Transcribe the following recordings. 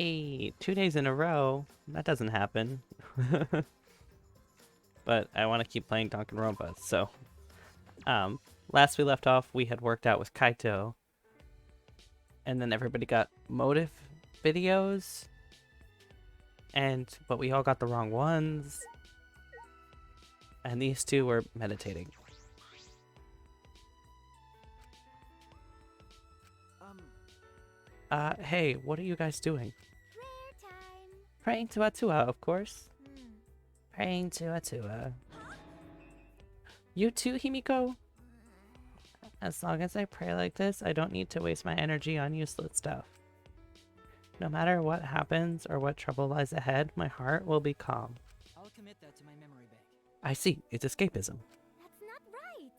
Hey, 2 days in a row. That doesn't happen. But I want to keep playing Danganronpa, so... Um, last we left off, we had worked out with Kaito. And then everybody got motive videos. But we all got the wrong ones. And these two were meditating. Hey, what are you guys doing? Prayer time. Praying to Atua, of course. Praying to Atua. You too, Himiko? As long as I pray like this, I don't need to waste my energy on useless stuff. No matter what happens or what trouble lies ahead, my heart will be calm. I'll commit that to my memory bank. I see, it's escapism. That's not right.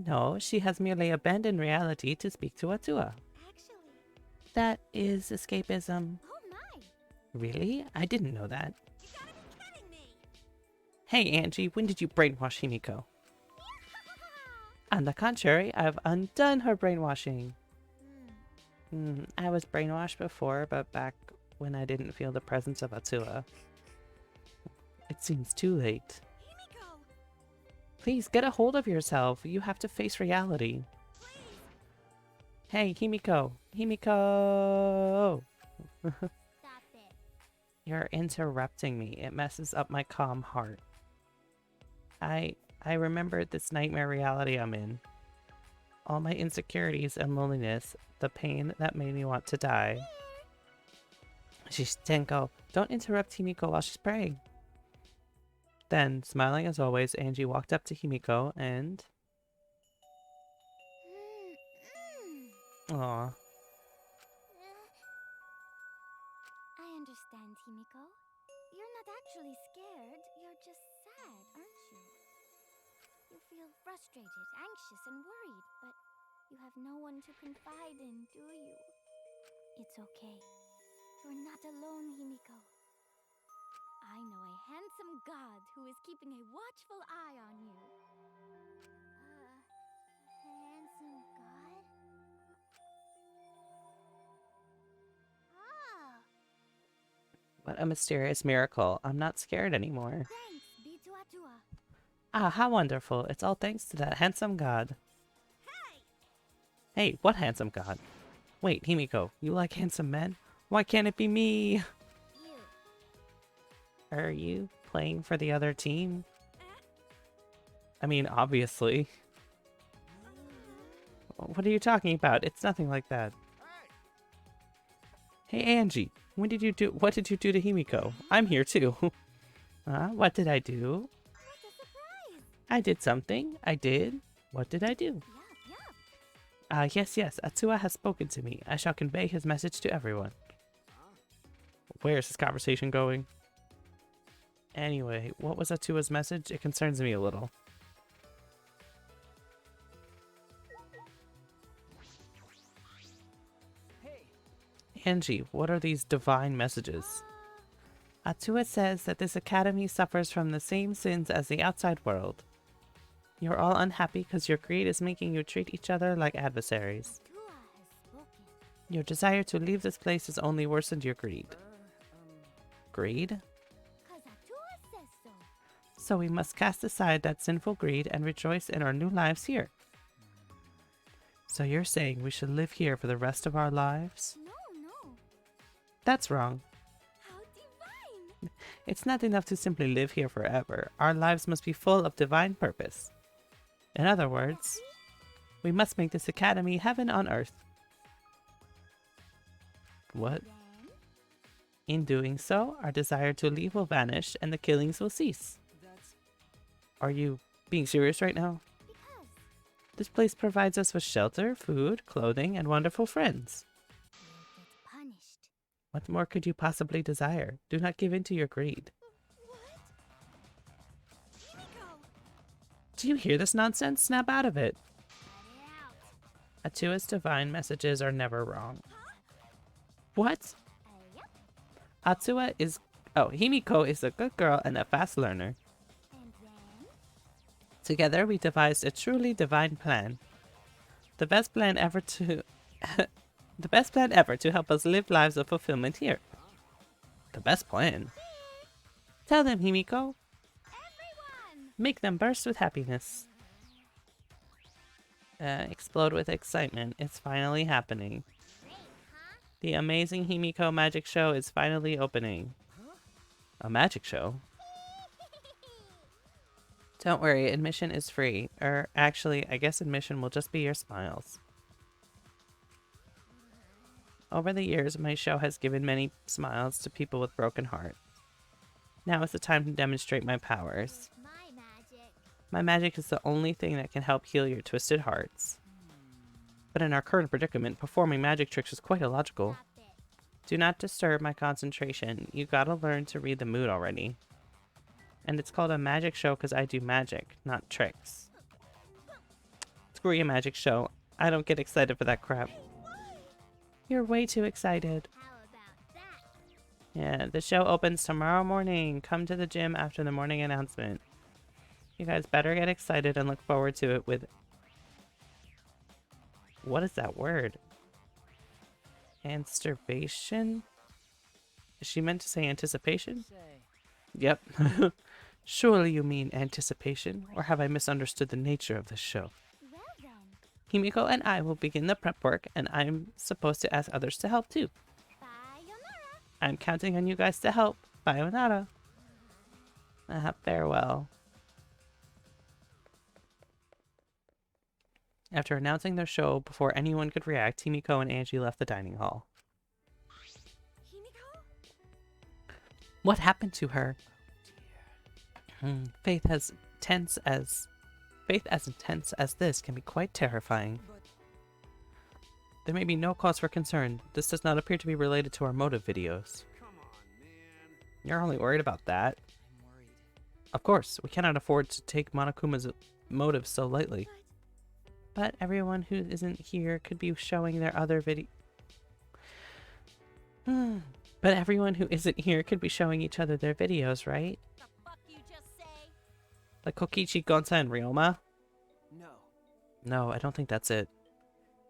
No, she has merely abandoned reality to speak to Atua. Actually. That is escapism. Oh my. Really? I didn't know that. You gotta be kidding me. Hey Angie, when did you brainwash Himiko? On the contrary, I've undone her brainwashing. I was brainwashed before, but back when I didn't feel the presence of Atua. It seems too late. Himiko. Please, get a hold of yourself. You have to face reality. Please. Hey, Himiko! Himiko! Stop it. You're interrupting me. It messes up my calm heart. I remembered this nightmare reality I'm in. All my insecurities and loneliness, the pain that made me want to die. Tenko, don't interrupt Himiko while she's praying. Then, smiling as always, Angie walked up to Himiko and... Aw. I understand, Himiko. You're not actually scared. You're just sad, aren't you? You feel frustrated, anxious, and worried, but you have no one to confide in, do you? It's okay. You're not alone, Himiko. I know a handsome god who is keeping a watchful eye on you. Handsome god? Ah! What a mysterious miracle. I'm not scared anymore. Thanks be to Atua. Ah, how wonderful. It's all thanks to that handsome god. Hey! Hey, what handsome god? Wait, Himiko, you like handsome men? Why can't it be me? You. Are you playing for the other team? I mean, obviously. What are you talking about? It's nothing like that. Hey, Angie, what did you do to Himiko? I'm here too. What did I do? What a surprise! I did something. I did. What did I do? Yup. Yes. Atua has spoken to me. I shall convey his message to everyone. Where's this conversation going? Anyway, what was Atua's message? It concerns me a little. Hey, Angie, what are these divine messages? Atua says that this academy suffers from the same sins as the outside world. You're all unhappy because your greed is making you treat each other like adversaries. Atua has spoken. Your desire to leave this place has only worsened your greed. Greed? 'Cause Atua says so. So we must cast aside that sinful greed and rejoice in our new lives here. So you're saying we should live here for the rest of our lives? No. That's wrong. How divine! It's not enough to simply live here forever. Our lives must be full of divine purpose. In other words, we must make this academy heaven on earth. What? Then, In doing so, our desire to leave will vanish and the killings will cease. that's... Are you being serious right now? because This place provides us with shelter, food, clothing, and wonderful friends. we'll get punished. What more could you possibly desire? Do not give in to your greed. What? Himiko! Do you hear this nonsense? Snap out of it. Cut it out. Atua's divine messages are never wrong. What? Yep. Atua is... Oh, Himiko is a good girl and a fast learner. And then? Together we devised a truly divine plan. The best plan ever to... the best plan ever to help us live lives of fulfillment here. The best plan. Tell them, Himiko. Everyone! Make them burst with happiness. Explode with excitement. It's finally happening. Great, huh? The amazing Himiko magic show is finally opening. A magic show? Don't worry, admission is free. Actually, I guess admission will just be your smiles. Over the years, my show has given many smiles to people with broken hearts. Now is the time to demonstrate my powers. My magic. My magic is the only thing that can help heal your twisted hearts. But in our current predicament, performing magic tricks is quite illogical. Stop it. Do not disturb my concentration. You gotta learn to read the mood already. And it's called a magic show because I do magic, not tricks. Screw your magic show. I don't get excited for that crap. You're way too excited. How about that? Yeah, the show opens tomorrow morning. Come to the gym after the morning announcement. You guys better get excited and look forward to it with... What is that word? Anticipation? Is she meant to say anticipation? Say, Yep. Surely you mean anticipation, or have I misunderstood the nature of this show? Well then. Himiko and I will begin the prep work, and I'm supposed to ask others to help too. Sayonara. I'm counting on you guys to help. Sayonara. Farewell. After announcing their show before anyone could react, Himiko and Angie left the dining hall. Himiko? What happened to her? Faith as intense as this can be quite terrifying. but There may be no cause for concern. This does not appear to be related to our motive videos. Come on, man. You're only worried about that. I'm worried. Of course, we cannot afford to take Monokuma's motives so lightly. But everyone who isn't here could be showing their other video. But everyone who isn't here could be showing each other their videos, right? The fuck you just say? Like Kokichi, Gonza, and Ryoma? No. No, I don't think that's it.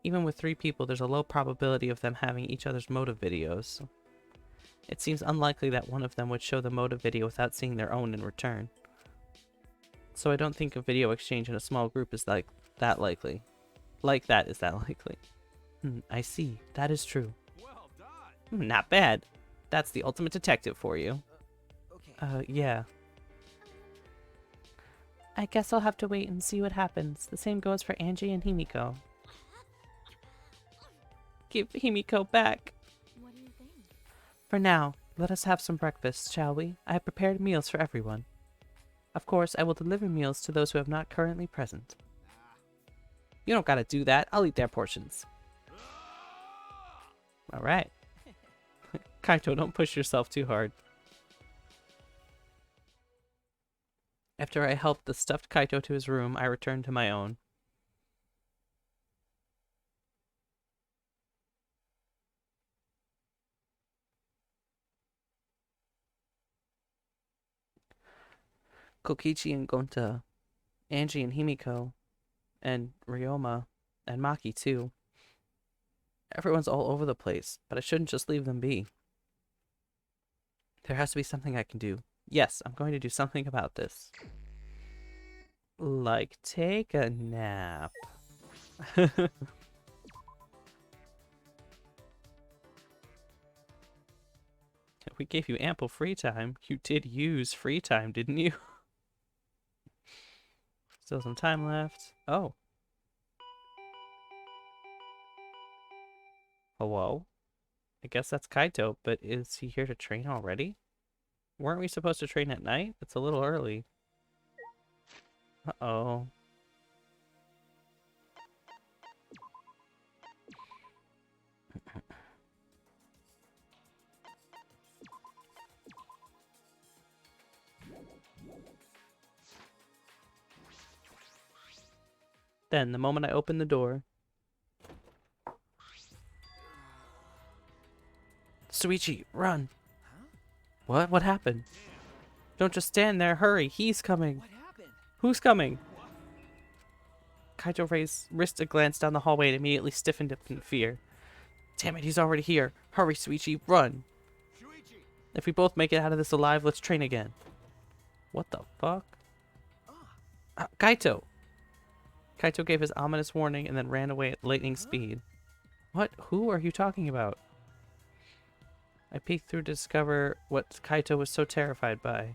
Even with 3 people, there's a low probability of them having each other's motive videos. It seems unlikely that one of them would show the motive video without seeing their own in return. So I don't think a video exchange in a small group is like that likely. Like that is that likely. I see. That is true. Well done. Not bad. That's the ultimate detective for you. Okay. Yeah. I guess I'll have to wait and see what happens. The same goes for Angie and Himiko. Give Himiko back. What do you think? For now, let us have some breakfast, shall we? I have prepared meals for everyone. Of course, I will deliver meals to those who have not currently present. You don't gotta do that. I'll eat their portions. Alright. Kaito, don't push yourself too hard. After I helped the stuffed Kaito to his room, I returned to my own. Kokichi and Gonta, Angie and Himiko, and Ryoma, and Maki too. Everyone's all over the place, but I shouldn't just leave them be. There has to be something I can do. Yes, I'm going to do something about this. Like, take a nap. We gave you ample free time. You did use free time, didn't you? Still some time left. Oh. Hello? I guess that's Kaito, but is he here to train already? Weren't we supposed to train at night? It's a little early. Uh-oh. Then, the moment I opened the door... Suichi, run! Huh? What? What happened? Don't just stand there, hurry! He's coming! What happened? Who's coming? Kaito raised wrist a glance down the hallway and immediately stiffened up in fear. Damn it, he's already here! Hurry, Suichi, run! Shuichi, If we both make it out of this alive, let's train again. What the fuck? Kaito! Kaito gave his ominous warning and then ran away at lightning speed. What? Who are you talking about? I peeked through to discover what Kaito was so terrified by.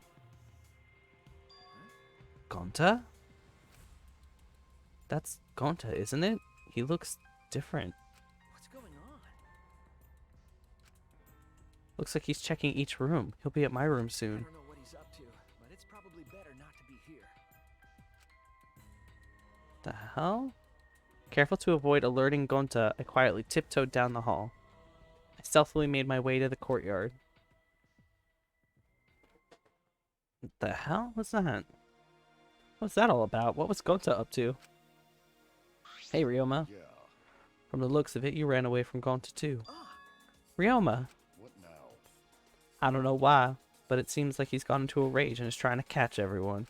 Gonta? That's Gonta, isn't it? He looks different. What's going on? Looks like he's checking each room. He'll be at my room I soon. don't know what he's up to, but it's probably better not to be here. The hell? Careful to avoid alerting Gonta, I quietly tiptoed down the hall. I stealthily made my way to the courtyard. What the hell? What's that? What's that all about? What was Gonta up to? Hey, Ryoma. Yeah, From the looks of it, you ran away from Gonta too. Ah, Ryoma! what now? I don't know why, but it seems like he's gone into a rage and is trying to catch everyone.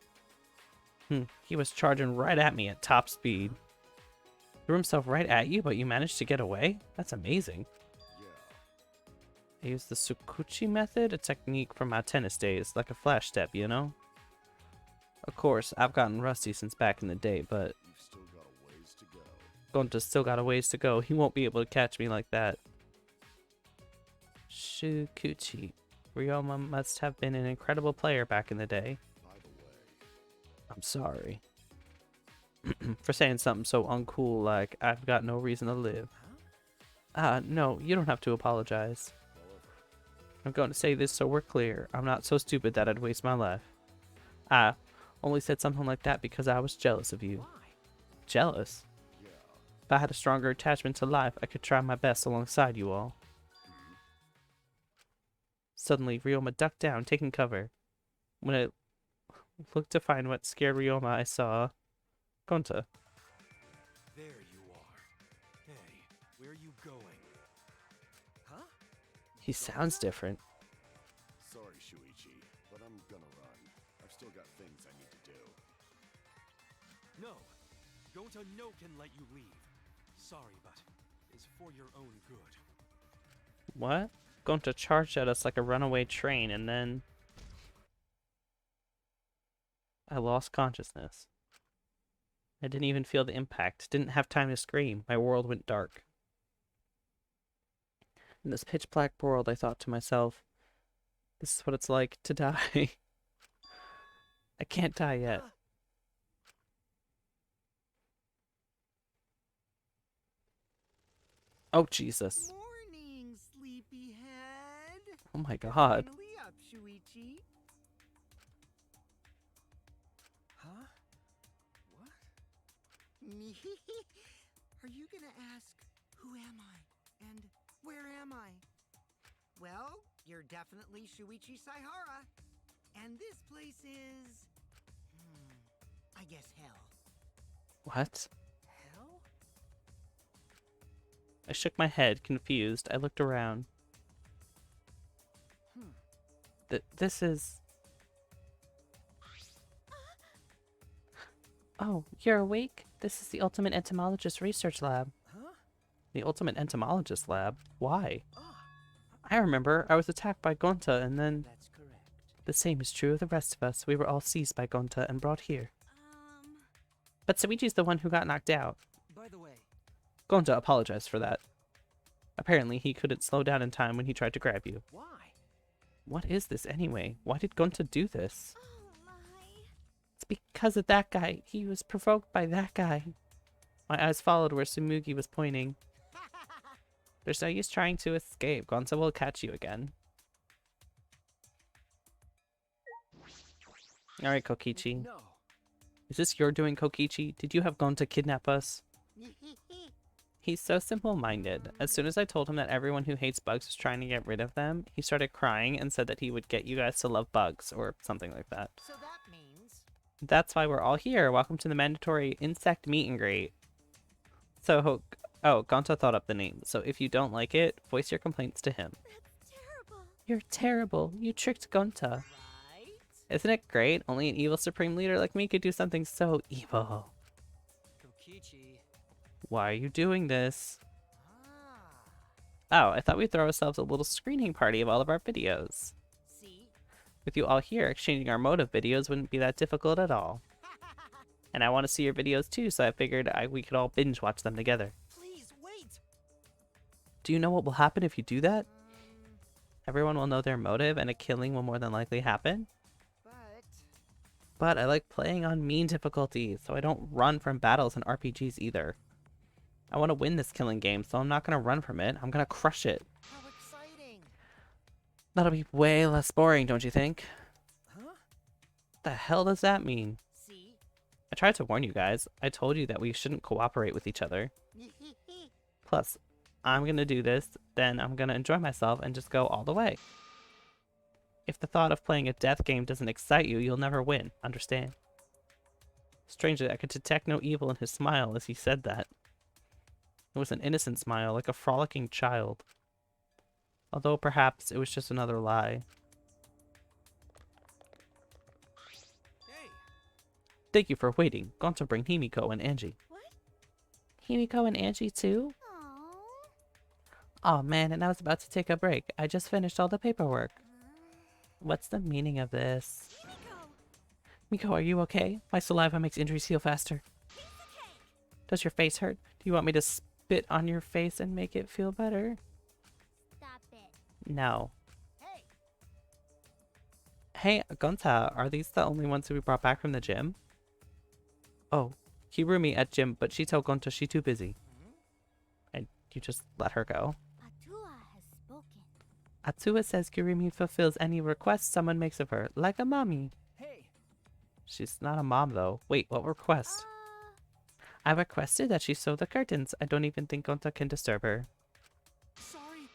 He was charging right at me at top speed. Threw himself right at you, but you managed to get away? That's amazing. Yeah, I used the Tsukuchi method, a technique from my tennis days, like a flash step, you know? Of course, I've gotten rusty since back in the day, but you've still got a ways to go. Gonta's still got a ways to go. He won't be able to catch me like that. Tsukuchi. Ryoma must have been an incredible player back in the day. By the way, I'm sorry. For saying something so uncool like, I've got no reason to live. No, you don't have to apologize. I'm going to say this so we're clear. I'm not so stupid that I'd waste my life. I only said something like that because I was jealous of you. why? Jealous? yeah, If I had a stronger attachment to life, I could try my best alongside you all. Suddenly, Ryoma ducked down, taking cover. When I looked to find what scared Ryoma, I saw Gonta. There you are. Hey, where are you going? Huh? He sounds different. sorry, Shuichi, but I'm gonna run. I've still got things I need to do. No. Gonta no can let you leave. Sorry, but it's for your own good. What? Gonta charged at us like a runaway train, and then I lost consciousness. I didn't even feel the impact. Didn't have time to scream. My world went dark. In this pitch black world, I thought to myself, this is what it's like to die. I can't die yet. Oh, Jesus. Morning, sleepyhead. Oh my You're God. finally up, Shuichi. Huh? What? Are you gonna ask, who am I? And where am I? Well, you're definitely Shuichi Saihara. And this place is... I guess hell. What? Hell? I shook my head, confused. I looked around. This is... Oh, you're awake? This is the Ultimate Entomologist Research Lab. Huh? The Ultimate Entomologist Lab? Why? Ah, I remember. I was attacked by Gonta, and then... that's correct. The same is true of the rest of us. We were all seized by Gonta and brought here. But Soichi's the one who got knocked out. By the way, Gonta apologized for that. Apparently, he couldn't slow down in time when he tried to grab you. why? What is this anyway? Why did Gonta do this? Oh my. It's because of that guy. He was provoked by that guy. My eyes followed where Sumugi was pointing. There's no use trying to escape. Gonta will catch you again. Alright, Kokichi. No. Is this your doing, Kokichi? Did you have Gonta kidnap us? He's so simple-minded. As soon as I told him that everyone who hates bugs was trying to get rid of them, he started crying and said that he would get you guys to love bugs, or something like that. So that means... That's why we're all here. Welcome to the mandatory insect meet and greet. So, oh, Gonta thought up the name. So if you don't like it, voice your complaints to him. That's terrible. You're terrible. You tricked Gonta. Right? Isn't it great? Only an evil supreme leader like me could do something so evil. Kokichi. Why are you doing this? Ah. Oh, I thought we'd throw ourselves a little screening party of all of our videos. With you all here, exchanging our motive videos wouldn't be that difficult at all. And I want to see your videos too, so I figured we could all binge watch them together. Please, wait! Do you know what will happen if you do that? Everyone will know their motive and a killing will more than likely happen. But I like playing on mean difficulty, so I don't run from battles in RPGs either. I want to win this killing game, so I'm not going to run from it. I'm going to crush it. How exciting! That'll be way less boring, don't you think? Huh? The hell does that mean? See? I tried to warn you guys. I told you that we shouldn't cooperate with each other. Plus, I'm going to do this, then I'm going to enjoy myself and just go all the way. If the thought of playing a death game doesn't excite you, you'll never win, understand? Strangely, I could detect no evil in his smile as he said that. It was an innocent smile, like a frolicking child. Although perhaps it was just another lie. Hey! Thank you for waiting. Gone to bring Himiko and Angie. What? Himiko and Angie too? Aww. Aw man, and I was about to take a break. I just finished all the paperwork. What's the meaning of this? Himiko! Miko, are you okay? My saliva makes injuries heal faster. Piece of cake! Does your face hurt? Do you want me to spit on your face and make it feel better? Stop it. No. Hey! Hey, Gonta, are these the only ones we brought back from the gym? Oh, Kirumi at gym, but she told Gonta she's too busy. And you just let her go. Atua has spoken. Atsua says Kirumi fulfills any request someone makes of her, like a mommy. Hey! She's not a mom, though. Wait, what request? I requested that she sew the curtains. I don't even think Gonta can disturb her. Sorry!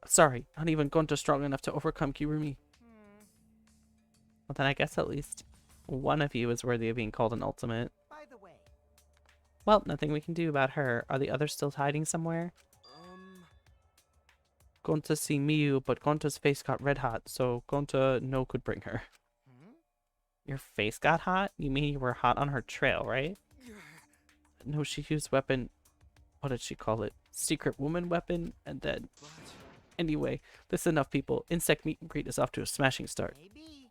Sorry, not even Gonta strong enough to overcome Kirumi. Well, then I guess at least one of you is worthy of being called an ultimate. By the way, Well, nothing we can do about her. Are the others still hiding somewhere? Gonta see Miyu, but Gonta's face got red hot, so Gonta no could bring her. Your face got hot? You mean you were hot on her trail, right? No, she used weapon... What did she call it? Secret woman weapon? And then... but Anyway, this is enough, people. Insect meet and greet is off to a smashing start. maybe...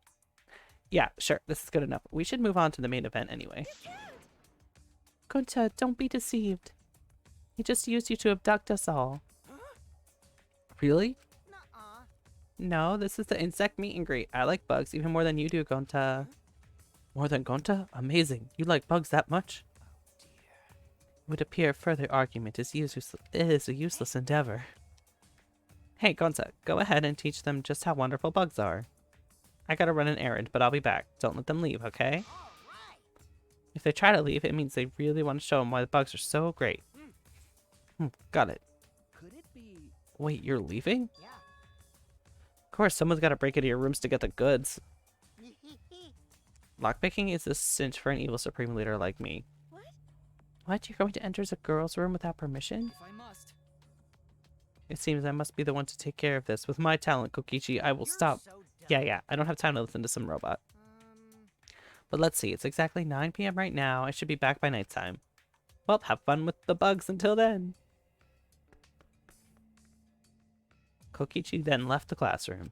Yeah, sure. This is good enough. We should move on to the main event anyway. Gonta, don't be deceived. He just used you to abduct us all. Really? Nuh-uh. No, this is the insect meet and greet. I like bugs even more than you do, Gonta. More than Gonta? Amazing. You like bugs that much? It would appear further argument is a useless endeavor. Hey, Gonta, go ahead and teach them just how wonderful bugs are. I gotta run an errand, but I'll be back. Don't let them leave, okay? If they try to leave, it means they really want to show them why the bugs are so great. Got it. Could it be... Wait, you're leaving? Yeah. Of course, someone's gotta break into your rooms to get the goods. Lockpicking is a cinch for an evil supreme leader like me. What? What? You're going to enter a girl's room without permission? If I must. It seems I must be the one to take care of this. With my talent, Kokichi, I will You're stop. so dumb. Yeah, I don't have time to listen to some robot. But let's see, it's exactly 9 p.m. right now. I should be back by nighttime. Well, have fun with the bugs until then. Kokichi then left the classroom.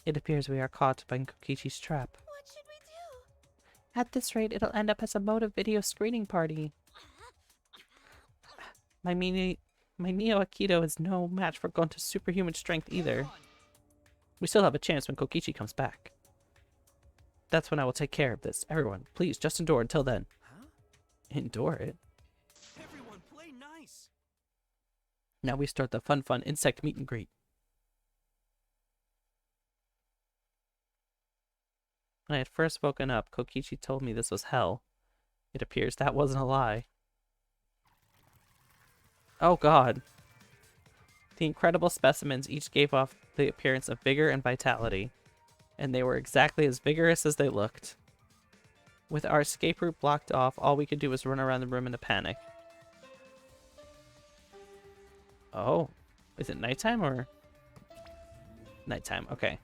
It appears we are caught by Kokichi's trap. What should we do? At this rate, it'll end up as a motive video screening party. My Neo Aikido is no match for Gonta's superhuman strength either. We still have a chance when Kokichi comes back. That's when I will take care of this. Everyone, please, just endure until then. Huh? Endure it? Everyone, play nice. Now we start the fun insect meet and greet. When I had first woken up, Kokichi told me this was hell. It appears that wasn't a lie. Oh god. The incredible specimens each gave off the appearance of vigor and vitality, and they were exactly as vigorous as they looked. With our escape route blocked off, all we could do was run around the room in a panic. Oh, is it nighttime or? Nighttime, okay.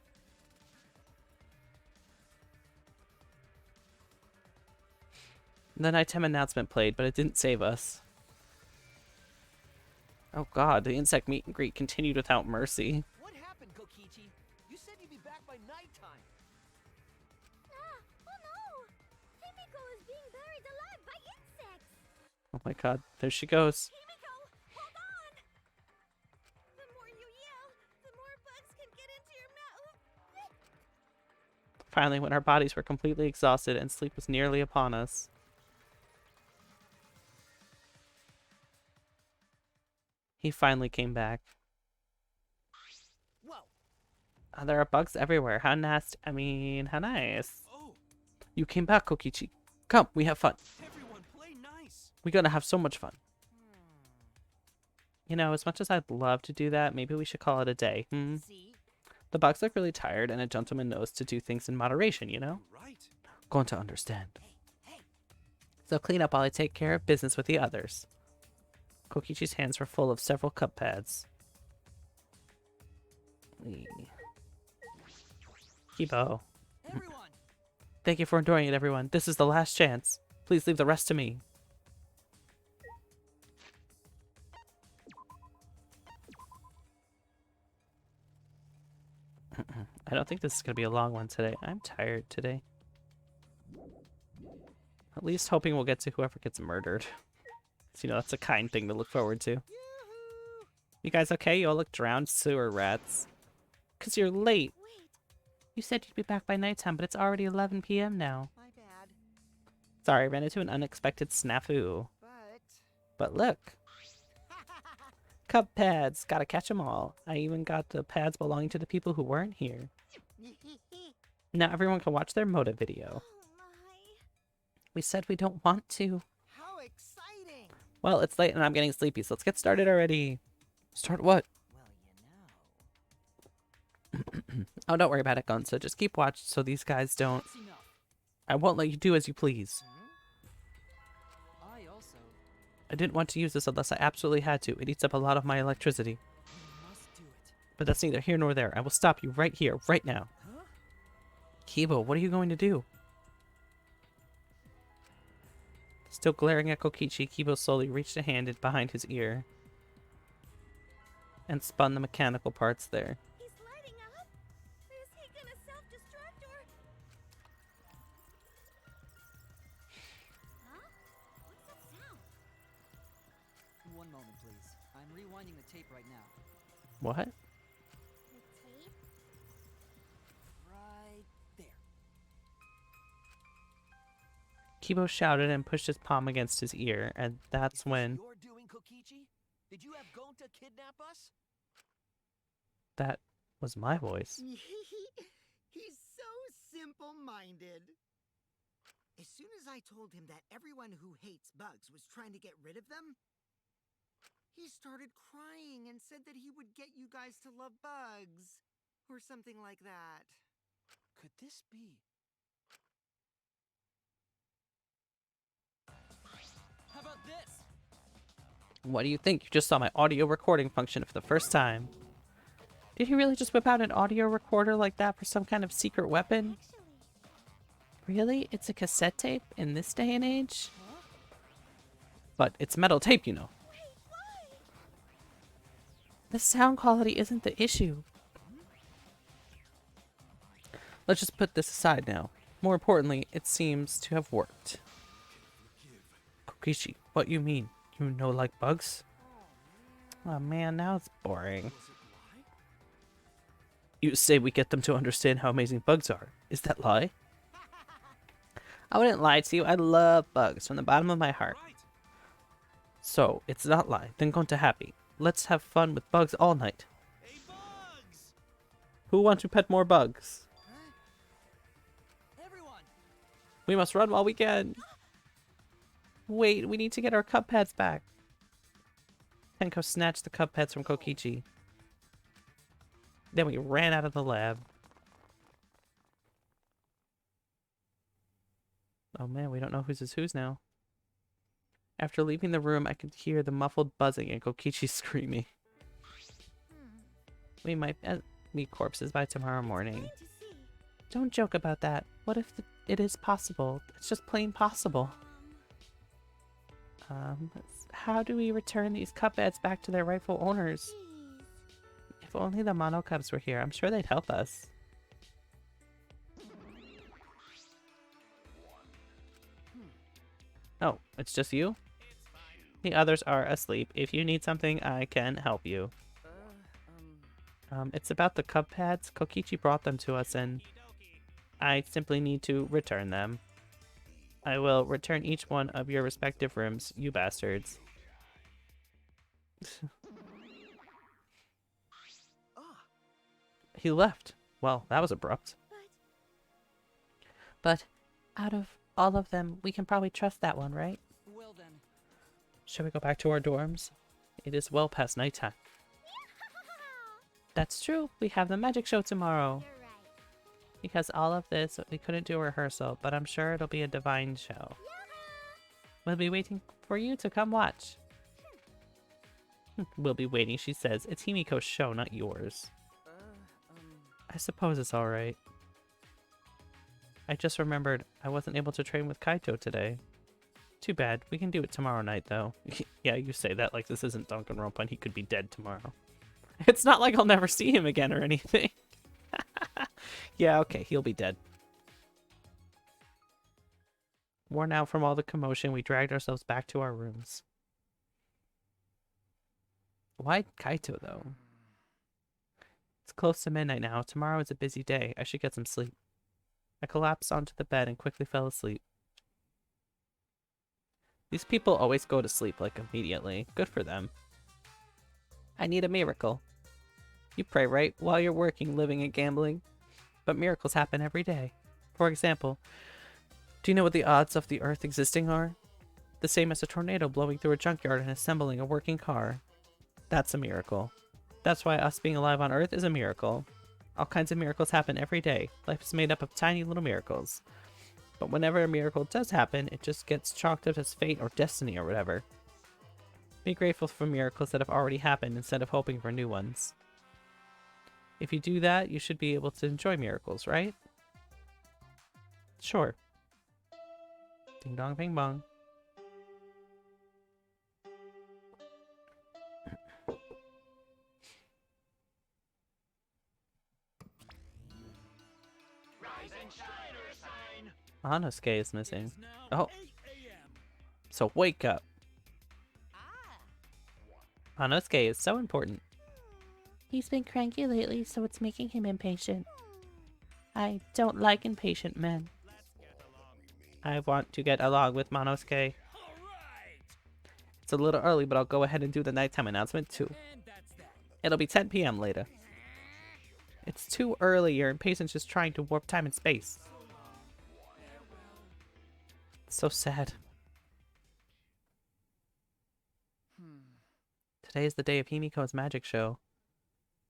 The nighttime announcement played, but it didn't save us. Oh god, the insect meet and greet continued without mercy. What happened, Kokichi? You said back by nighttime. Ah, oh no! Himiko is being buried alive by insects! Oh my god, there she goes. Himiko, hold on! The more you yell, the more bugs can get into your mouth. Finally, when our bodies were completely exhausted and sleep was nearly upon us. He finally came back. Whoa. There are bugs everywhere. How nasty. I mean, how nice. Oh, You came back, Kokichi. Come, we have fun. everyone play nice. We're gonna have so much fun. You know, as much as I'd love to do that, maybe we should call it a day. See? The bugs look really tired, and a gentleman knows to do things in moderation, you know? Right. Going to understand. So clean up while I take care of business with the others. Kokichi's hands were full of several cup pads. Kibo. Everyone! Thank you for enduring it, everyone. This is the last chance. Please leave the rest to me. I don't think this is going to be a long one today. I'm tired today. At least hoping we'll get to whoever gets murdered. So, you know, that's a kind thing to look forward to. Yoo-hoo! You guys okay? You all look drowned sewer rats. 'Cause you're late. Wait, You said you'd be back by nighttime, but it's already 11 p.m. now. My bad. Sorry, I ran into an unexpected snafu. But look. Cup pads. Gotta catch 'em all. I even got the pads belonging to the people who weren't here. Now everyone can watch their motive video. oh my. We said we don't want to. How exciting! Well, it's late and I'm getting sleepy, so let's get started already. Start what? Well, you know. Oh, don't worry about it, Gonzo. Just keep watch so these guys don't... That's enough. I won't let you do as you please. I also I didn't want to use this unless I absolutely had to. It eats up a lot of my electricity. must do it. But that's neither here nor there. I will stop you right here, right now. Huh? Kibo, what are you going to do? Still glaring at Kokichi, Kibo slowly reached a hand in behind his ear and spun the mechanical parts there. He's lighting up? Is he gonna self-destruct or... Huh? What's that sound? One moment, please. I'm rewinding the tape right now. What? The tape? Right there. Kibo shouted and pushed his palm against his ear, and that's Is this when you're doing, Kokichi? Did you have Gonta kidnap us? that was my voice. He's so simple-minded. As soon as I told him that everyone who hates bugs was trying to get rid of them, he started crying and said that he would get you guys to love bugs. Or something like that. Could this be? How about this? What do you think? You just saw my audio recording function for the first time. Did he really just whip out an audio recorder like that for some kind of secret weapon? Actually, Really? It's a cassette tape in this day and age? Huh? But it's metal tape, you know. wait, why? The sound quality isn't the issue. Let's just put this aside now. More importantly, it seems to have worked. Kokichi, what you mean? You know like bugs? Oh man, now it's boring. Was it lie? You say we get them to understand how amazing bugs are. Is that lie? I wouldn't lie to you. I love bugs from the bottom of my heart. Right. So, it's not lie. Then go to happy. Let's have fun with bugs all night. Hey, bugs! Who wants to pet more bugs? Huh? Everyone! We must run while we can. Wait, we need to get our cup pads back. Tenko snatched the cup pads from Kokichi. Then we ran out of the lab. Oh man, we don't know whose is whose now. After leaving the room, I could hear the muffled buzzing and Kokichi screaming. We might meet corpses by tomorrow morning. Plain to see. Don't joke about that. What if it is possible? It's just plain possible. How do we return these cup beds back to their rightful owners? Jeez. If only the mono cubs were here, I'm sure they'd help us. Oh, it's just you? The others are asleep. If you need something, I can help you. It's about the cub pads. Kokichi brought them to us and I simply need to return them. I will return each one of your respective rooms, you bastards. He left. Well, that was abrupt. But out of all of them, we can probably trust that one, right? Well then. Shall we go back to our dorms? It is well past nighttime. That's true. We have the magic show tomorrow. You're right. Because all of this, we couldn't do a rehearsal, but I'm sure it'll be a divine show. We'll be waiting for you to come watch. We'll be waiting, she says. It's Himiko's show, not yours. I suppose it's alright. I just remembered I wasn't able to train with Kaito today. Too bad. We can do it tomorrow night, though. Yeah, you say that like this isn't Danganronpa and he could be dead tomorrow. It's not like I'll never see him again or anything. Yeah, okay, he'll be dead. Worn out from all the commotion, we dragged ourselves back to our rooms. Why Kaito, though? It's close to midnight now. Tomorrow is a busy day. I should get some sleep. I collapsed onto the bed and quickly fell asleep. These people always go to sleep, like, immediately. Good for them. I need a miracle. You pray, right? While you're working, living, and gambling. But miracles happen every day. For example, do you know what the odds of the Earth existing are? The same as a tornado blowing through a junkyard and assembling a working car. That's a miracle. That's why us being alive on Earth is a miracle. All kinds of miracles happen every day. Life is made up of tiny little miracles. But whenever a miracle does happen, it just gets chalked up as fate or destiny or whatever. Be grateful for miracles that have already happened instead of hoping for new ones. If you do that, you should be able to enjoy miracles, right? Sure. Ding dong bing bong. Anosuke is missing. Oh. So wake up. Anosuke is so important. He's been cranky lately, so it's making him impatient. I don't like impatient men. I want to get along with Monosuke. It's a little early, but I'll go ahead and do the nighttime announcement too. It'll be 10 p.m. later. It's too early. Your impatience is trying to warp time and space. It's so sad. Today is the day of Himiko's magic show.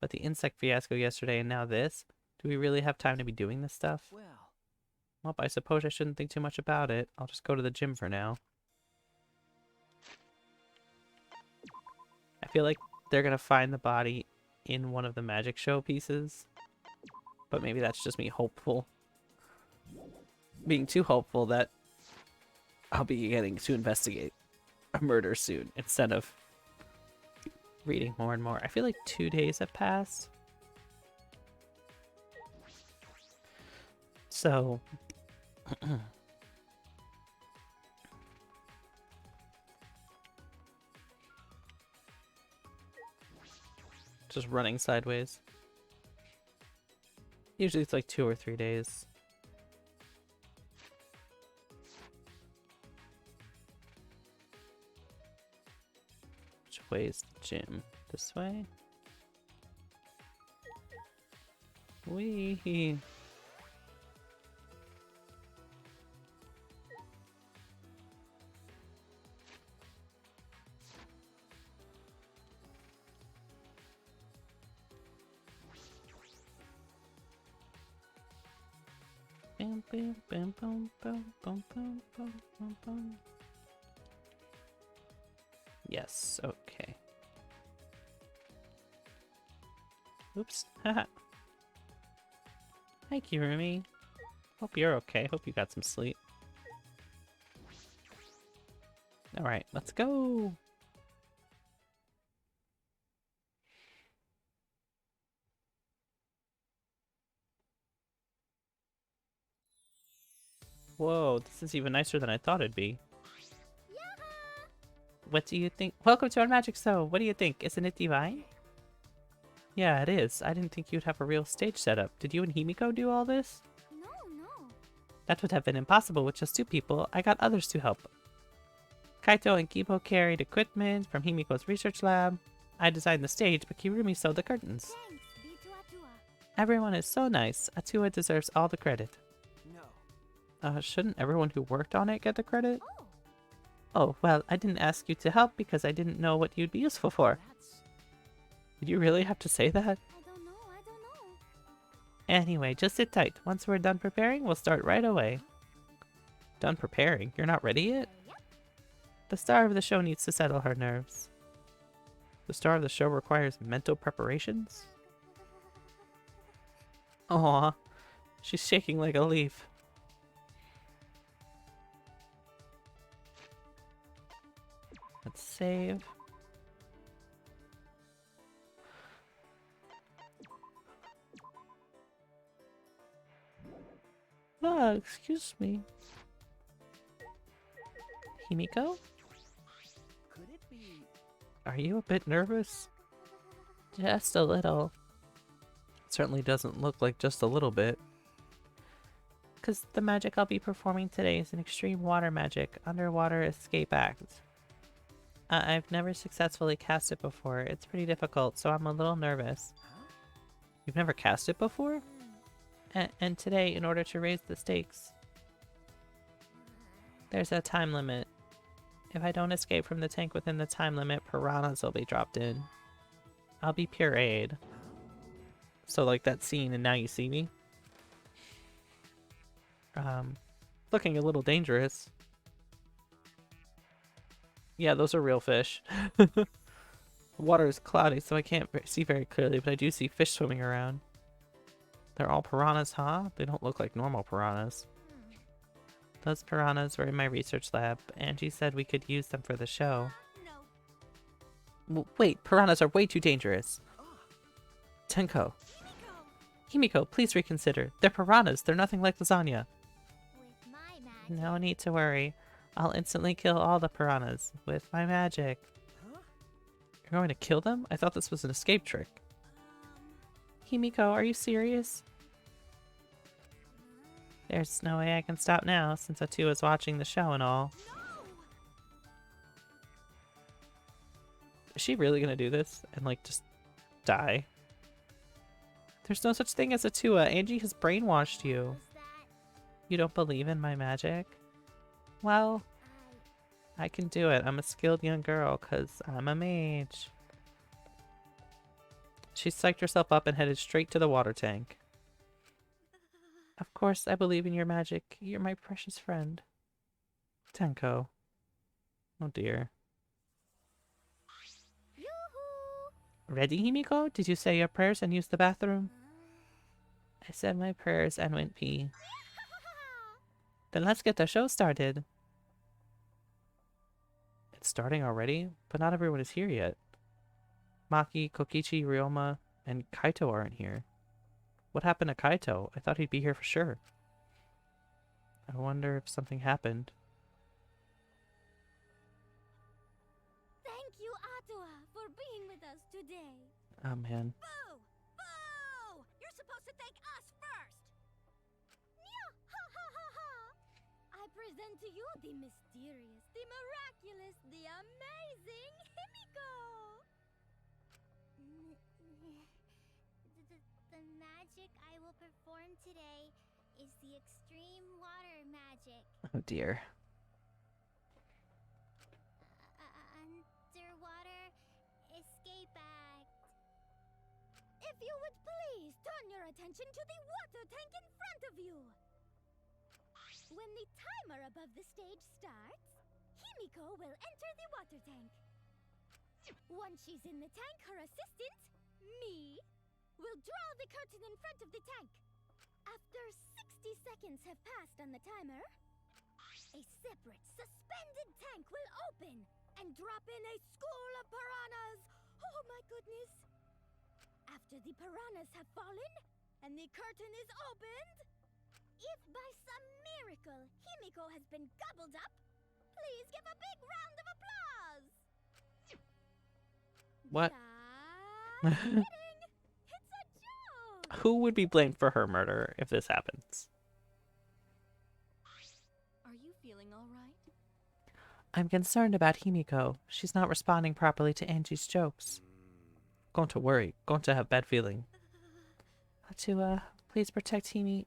But the insect fiasco yesterday and now this? Do we really have time to be doing this stuff? Well, I suppose I shouldn't think too much about it. I'll just go to the gym for now. I feel like they're gonna find the body in one of the magic show pieces. But maybe that's just me hopeful. Being too hopeful that I'll be getting to investigate a murder soon instead of reading more and more. I feel like 2 days have passed. So just running sideways. Usually it's like 2 or 3 days. Which way is the gym? This way? Wee. Bam, bam, bam, bam, bam, bam, bam, bam, bam, bam. Yes, okay. Oops. Haha. Hi, Kirumi. Hope you're okay. Hope you got some sleep. Alright, let's go! Whoa, this is even nicer than I thought it'd be. What do you think? Welcome to our magic show. What do you think? Isn't it divine? Yeah, it is. I didn't think you'd have a real stage setup. Did you and Himiko do all this? No, no. That would have been impossible with just 2 people. I got others to help. Kaito and Kibo carried equipment from Himiko's research lab. I designed the stage, but Kirumi sewed the curtains. Thanks, B2 Atua. Everyone is so nice. Atua deserves all the credit. No. Shouldn't everyone who worked on it get the credit? Oh, Oh, well, I didn't ask you to help because I didn't know what you'd be useful for. That's... Did you really have to say that? I don't know, I don't know. Anyway, just sit tight. Once we're done preparing, we'll start right away. Done preparing? You're not ready yet? Yep. The star of the show needs to settle her nerves. The star of the show requires mental preparations? Aw, she's shaking like a leaf. Let's save. Ah, excuse me. Himiko? Could it be... Are you a bit nervous? Just a little. Certainly doesn't look like just a little bit. Because the magic I'll be performing today is an extreme water magic, underwater escape act. I've never successfully cast it before. It's pretty difficult, so I'm a little nervous. Huh? You've never cast it before? And today, in order to raise the stakes, there's a time limit. If I don't escape from the tank within the time limit, piranhas will be dropped in. I'll be pureed. So like that scene in Now You See Me. Looking a little dangerous. Yeah, those are real fish. The water is cloudy, so I can't see very clearly, but I do see fish swimming around. They're all piranhas, huh? They don't look like normal piranhas. Those piranhas were in my research lab. Angie said we could use them for the show. No. Wait, piranhas are way too dangerous. Tenko. Himiko, please reconsider. They're piranhas. They're nothing like lasagna. With my magic. No need to worry. I'll instantly kill all the piranhas with my magic. Huh? You're going to kill them? I thought this was an escape trick. Himiko, are you serious? There's no way I can stop now, since Atu is watching the show and all. Is she really gonna do this? And, like, just die? There's no such thing as Atua. Angie has brainwashed you. Was that You don't believe in my magic? Well, I can do it. I'm a skilled young girl, because I'm a mage. She psyched herself up and headed straight to the water tank. Of course, I believe in your magic. You're my precious friend. Tenko. Oh dear. Yoo-hoo! Ready, Himiko? Did you say your prayers and use the bathroom? I said my prayers and went pee. Then let's get the show started. It's starting already? But not everyone is here yet. Maki, Kokichi, Ryoma, and Kaito aren't here. What happened to Kaito? I thought he'd be here for sure. I wonder if something happened. Thank you, Atua, for being with us today. Oh man. Boo! Boo! You're supposed to thank us first! Nya! Ha ha ha ha! I present to you the mysterious, the miraculous, the amazing Himiko! The magic I will perform today is the extreme water magic. Oh dear. Underwater escape act. If you would please turn your attention to the water tank in front of you. When the timer above the stage starts, Himiko will enter the water tank. Once she's in the tank, her assistant, me, will draw the curtain in front of the tank. After 60 seconds have passed on the timer, a separate, suspended tank will open and drop in a school of piranhas. Oh my goodness! After the piranhas have fallen and the curtain is opened, if by some miracle Himiko has been gobbled up, please give a big round of applause! What? Just kidding. It's a joke. Who would be blamed for her murder if this happens? Are you feeling all right? I'm concerned about Himiko. She's not responding properly to Angie's jokes. Going to worry. Going to have bad feeling. Hatua, please protect Himi.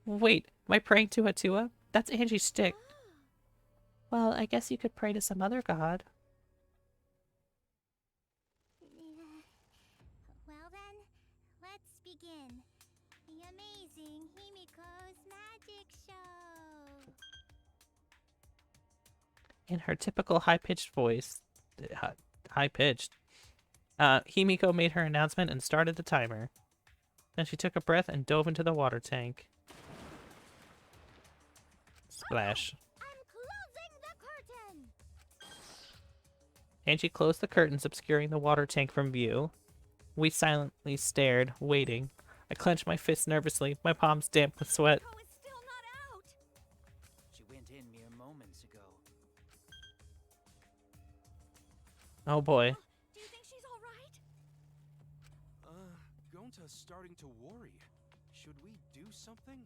No. Wait, am I praying to Hatua? That's Angie's stick. Well, I guess you could pray to some other god. Well then, let's begin. The amazing Himiko's magic show. In her typical high-pitched voice, high-pitched, Himiko made her announcement and started the timer. Then she took a breath and dove into the water tank. Splash. I'm closing the curtain. Angie closed the curtains obscuring the water tank from view. We silently stared, waiting. I clenched my fists nervously, my palms damp with sweat. Himiko is still not out. She went in mere moments ago. Oh boy. Do you think she's all right? Gonta's starting to worry. Should we do something?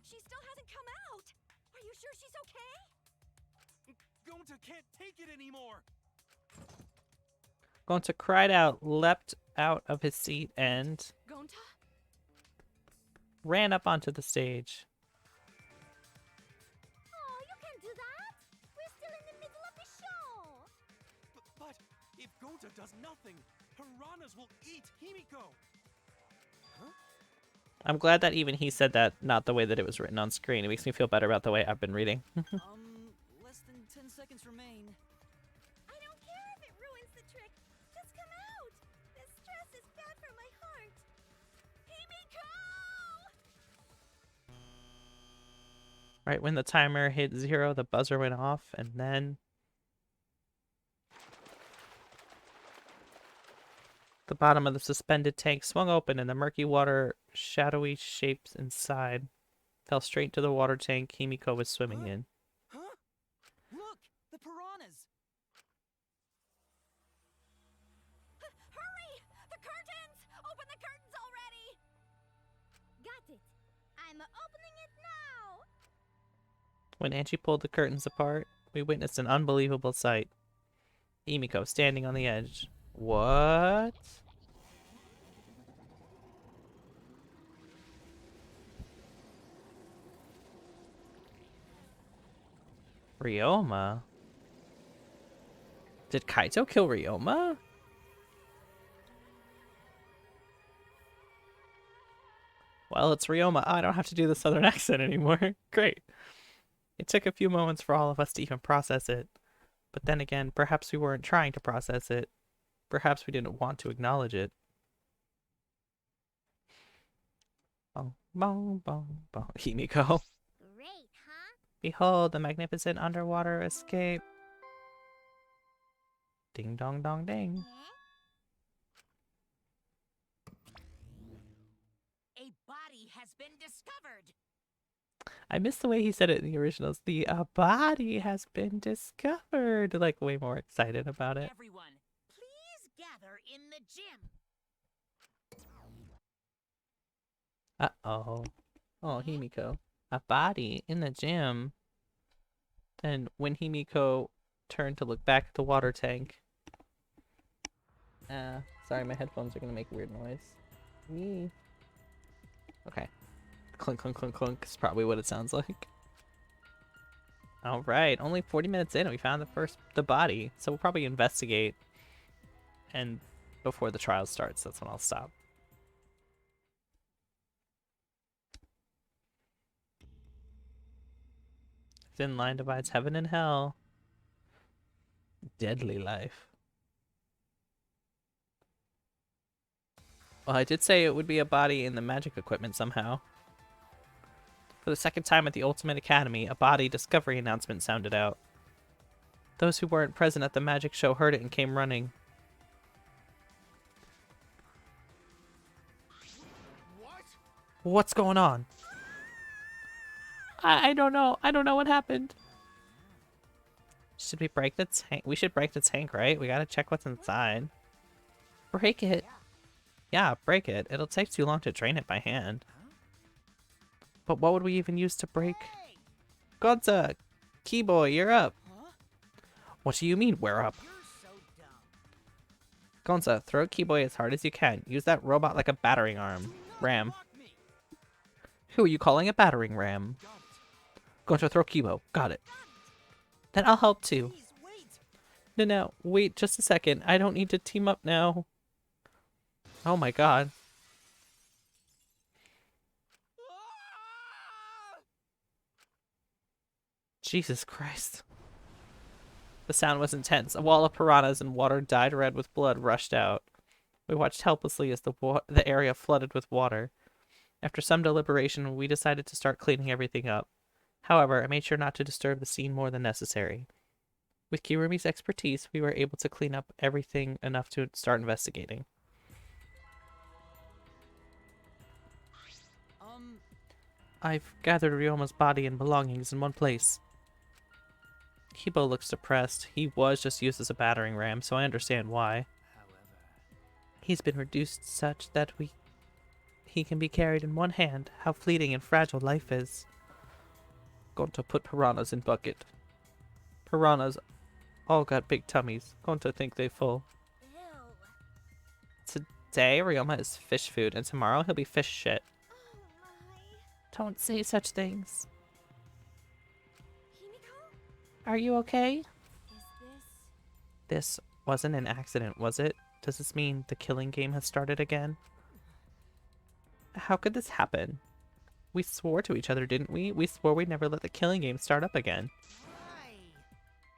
She still hasn't come out. Are you sure she's okay? Gonta can't take it anymore! Gonta cried out, leapt out of his seat, and Gonta? ran up onto the stage. Oh, you can't do that. We're still in the middle of the show. But if Gonta does nothing, piranhas will eat Himiko! Huh? I'm glad that even he said that, not the way that it was written on screen. It makes me feel better about the way I've been reading. Less than 10 seconds remain. I don't care if it ruins the trick. Just come out. This stress is bad for my heart. Himiko! Right when the timer hit 0, the buzzer went off, and then the bottom of the suspended tank swung open and the murky water, shadowy shapes inside, fell straight into the water tank Himiko was swimming in. Huh? Look! The piranhas! Hurry! The curtains! Open the curtains already! Got it. I'm opening it now. When Angie pulled the curtains apart, we witnessed an unbelievable sight. Himiko standing on the edge. What? Ryoma? Did Kaito kill Ryoma? Well, it's Ryoma. Oh, I don't have to do the southern accent anymore. Great. It took a few moments for all of us to even process it. But then again, perhaps we weren't trying to process it. Perhaps we didn't want to acknowledge it. Bong, bong, bong, bong. Himiko. Great, huh? Behold the magnificent underwater escape. Ding dong dong ding. A body has been discovered. I miss the way he said it in the originals. The body has been discovered. Like way more excited about it. Everyone, please gather in the gym. Uh-oh. Oh, Himiko. A body in the gym. Then when Himiko turned to look back at the water tank. Sorry, my headphones are gonna make a weird noise. Yee. Okay. Clunk, clunk, clunk, clunk is probably what it sounds like. Alright, only 40 minutes in and we found the body. So we'll probably investigate. And before the trial starts, that's when I'll stop. Thin line divides heaven and hell. Deadly life. Well, I did say it would be a body in the magic equipment somehow. For the second time at the Ultimate Academy, a body discovery announcement sounded out. Those who weren't present at the magic show heard it and came running. What? What's going on? I don't know. I don't know what happened. Should we break the tank? We should break the tank, right? We gotta check what's inside. Break it. Yeah, break it. It'll take too long to drain it by hand. But what would we even use to break? Gonza! Keyboy, you're up! What do you mean, we're up? Gonza, throw Keyboy as hard as you can. Use that robot like a battering ram. Who are you calling a battering ram? Gonza, throw Keyboy. Got it. Then I'll help too. No, wait just a second. I don't need to team up now. Oh my god. Jesus Christ. The sound was intense. A wall of piranhas and water dyed red with blood rushed out. We watched helplessly as the area flooded with water. After some deliberation, we decided to start cleaning everything up. However, I made sure not to disturb the scene more than necessary. With Kirumi's expertise, we were able to clean up everything enough to start investigating. I've gathered Ryoma's body and belongings in one place. Kibo looks depressed. He was just used as a battering ram, so I understand why. He's been reduced such that he can be carried in one hand. How fleeting and fragile life is. Going to put piranhas in bucket. Piranhas all got big tummies. Going to think they full. Today, Ryoma is fish food, and tomorrow he'll be fish shit. Don't say such things. Are you okay? This wasn't an accident, was it? Does this mean the killing game has started again? How could this happen? We swore to each other, didn't we? We swore we'd never let the killing game start up again.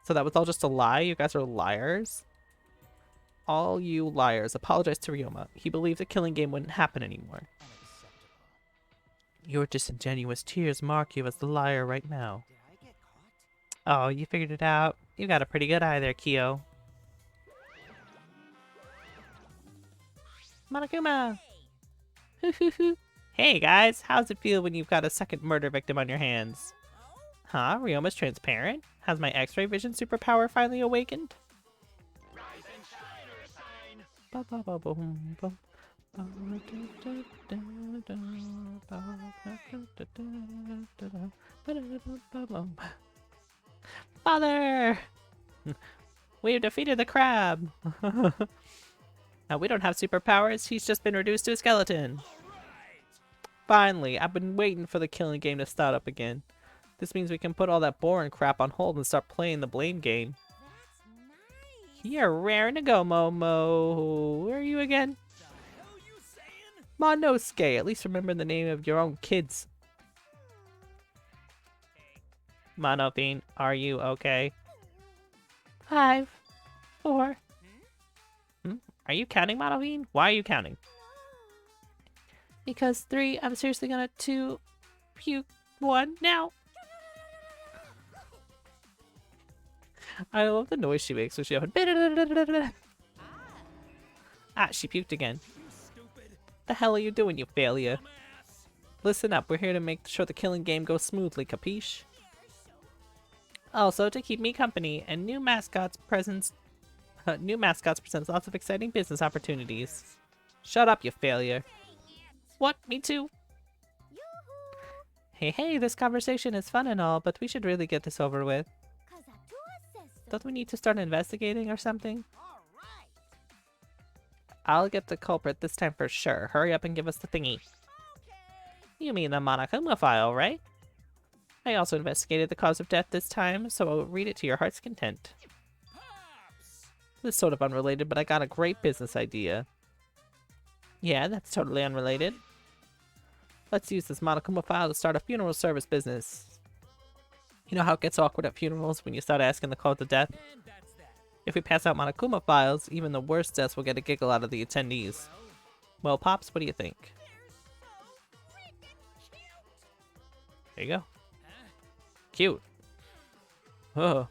So that was all just a lie? You guys are liars? All you liars. Apologize to Ryoma. He believed the killing game wouldn't happen anymore. Your disingenuous tears mark you as the liar right now. Oh, you figured it out. You got a pretty good eye there, Kyo. Monokuma! Hey guys, how's it feel when you've got a second murder victim on your hands? Huh? Ryoma's transparent? Has my X-ray vision superpower finally awakened? Father! We've defeated the crab! Now we don't have superpowers, he's just been reduced to a skeleton. Finally, I've been waiting for the killing game to start up again. This means we can put all that boring crap on hold and start playing the blame game. You're raring to go, Momo. Where are you again? Monosuke, at least remember the name of your own kids. Monofine, are you okay? 5, 4. Are you counting, Monofine? Why are you counting? Because 3, I'm seriously gonna 2, puke 1 now. I love the noise she makes when she opens. Ah, she puked again. The hell are you doing, you failure? Listen up, we're here to make sure the killing game goes smoothly, capiche? Also, to keep me company, and new mascots presents lots of exciting business opportunities. Shut up, you failure. What? Me too? Hey, this conversation is fun and all, but we should really get this over with. Don't we need to start investigating or something? I'll get the culprit this time for sure. Hurry up and give us the thingy. You mean the Monokuma file, right? I also investigated the cause of death this time, so I'll read it to your heart's content. This is sort of unrelated, but I got a great business idea. Yeah, that's totally unrelated. Let's use this Monokuma file to start a funeral service business. You know how it gets awkward at funerals when you start asking the cause of death? If we pass out Monokuma files, even the worst deaths will get a giggle out of the attendees. Well, Pops, what do you think? There you go. Cute. Oh.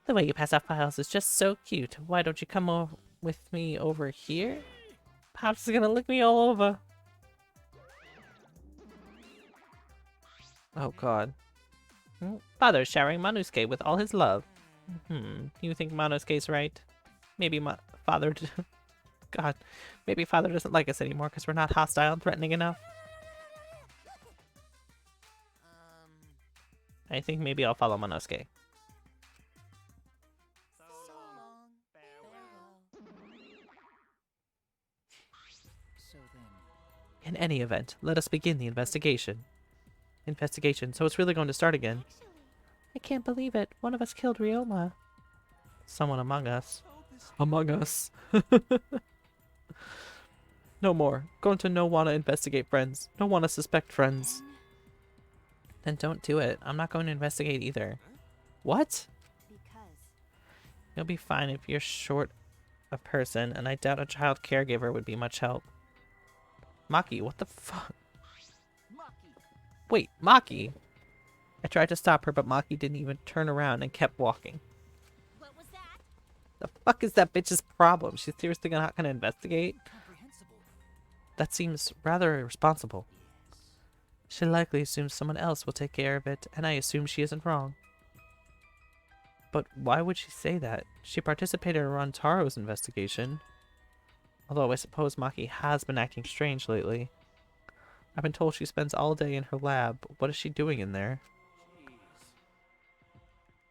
The way you pass out files is just so cute. Why don't you come with me over here? Pops is gonna lick me all over. Oh god. Father showering Manusuke with all his love. You think Manusuke's right? Maybe father... God, maybe father doesn't like us anymore because we're not hostile and threatening enough. I think maybe I'll follow Manusuke. So long. Farewell. So then, In any event, let us begin the investigation. So it's really going to start again. I can't believe it. One of us killed Ryoma. Someone among us. Among us. No more. Going to no wanna investigate friends. No wanna suspect friends. Then don't do it. I'm not going to investigate either. What? Because You'll be fine if you're short a person, and I doubt a child caregiver would be much help. Maki, what the fuck? Wait, Maki! I tried to stop her, but Maki didn't even turn around and kept walking. what was that? The fuck is that bitch's problem? She's seriously not gonna investigate? comprehensible. That seems rather irresponsible. She likely assumes someone else will take care of it, and I assume she isn't wrong. But why would she say that? She participated in Rantaro's investigation. Although I suppose Maki has been acting strange lately. I've been told she spends all day in her lab. What is she doing in there?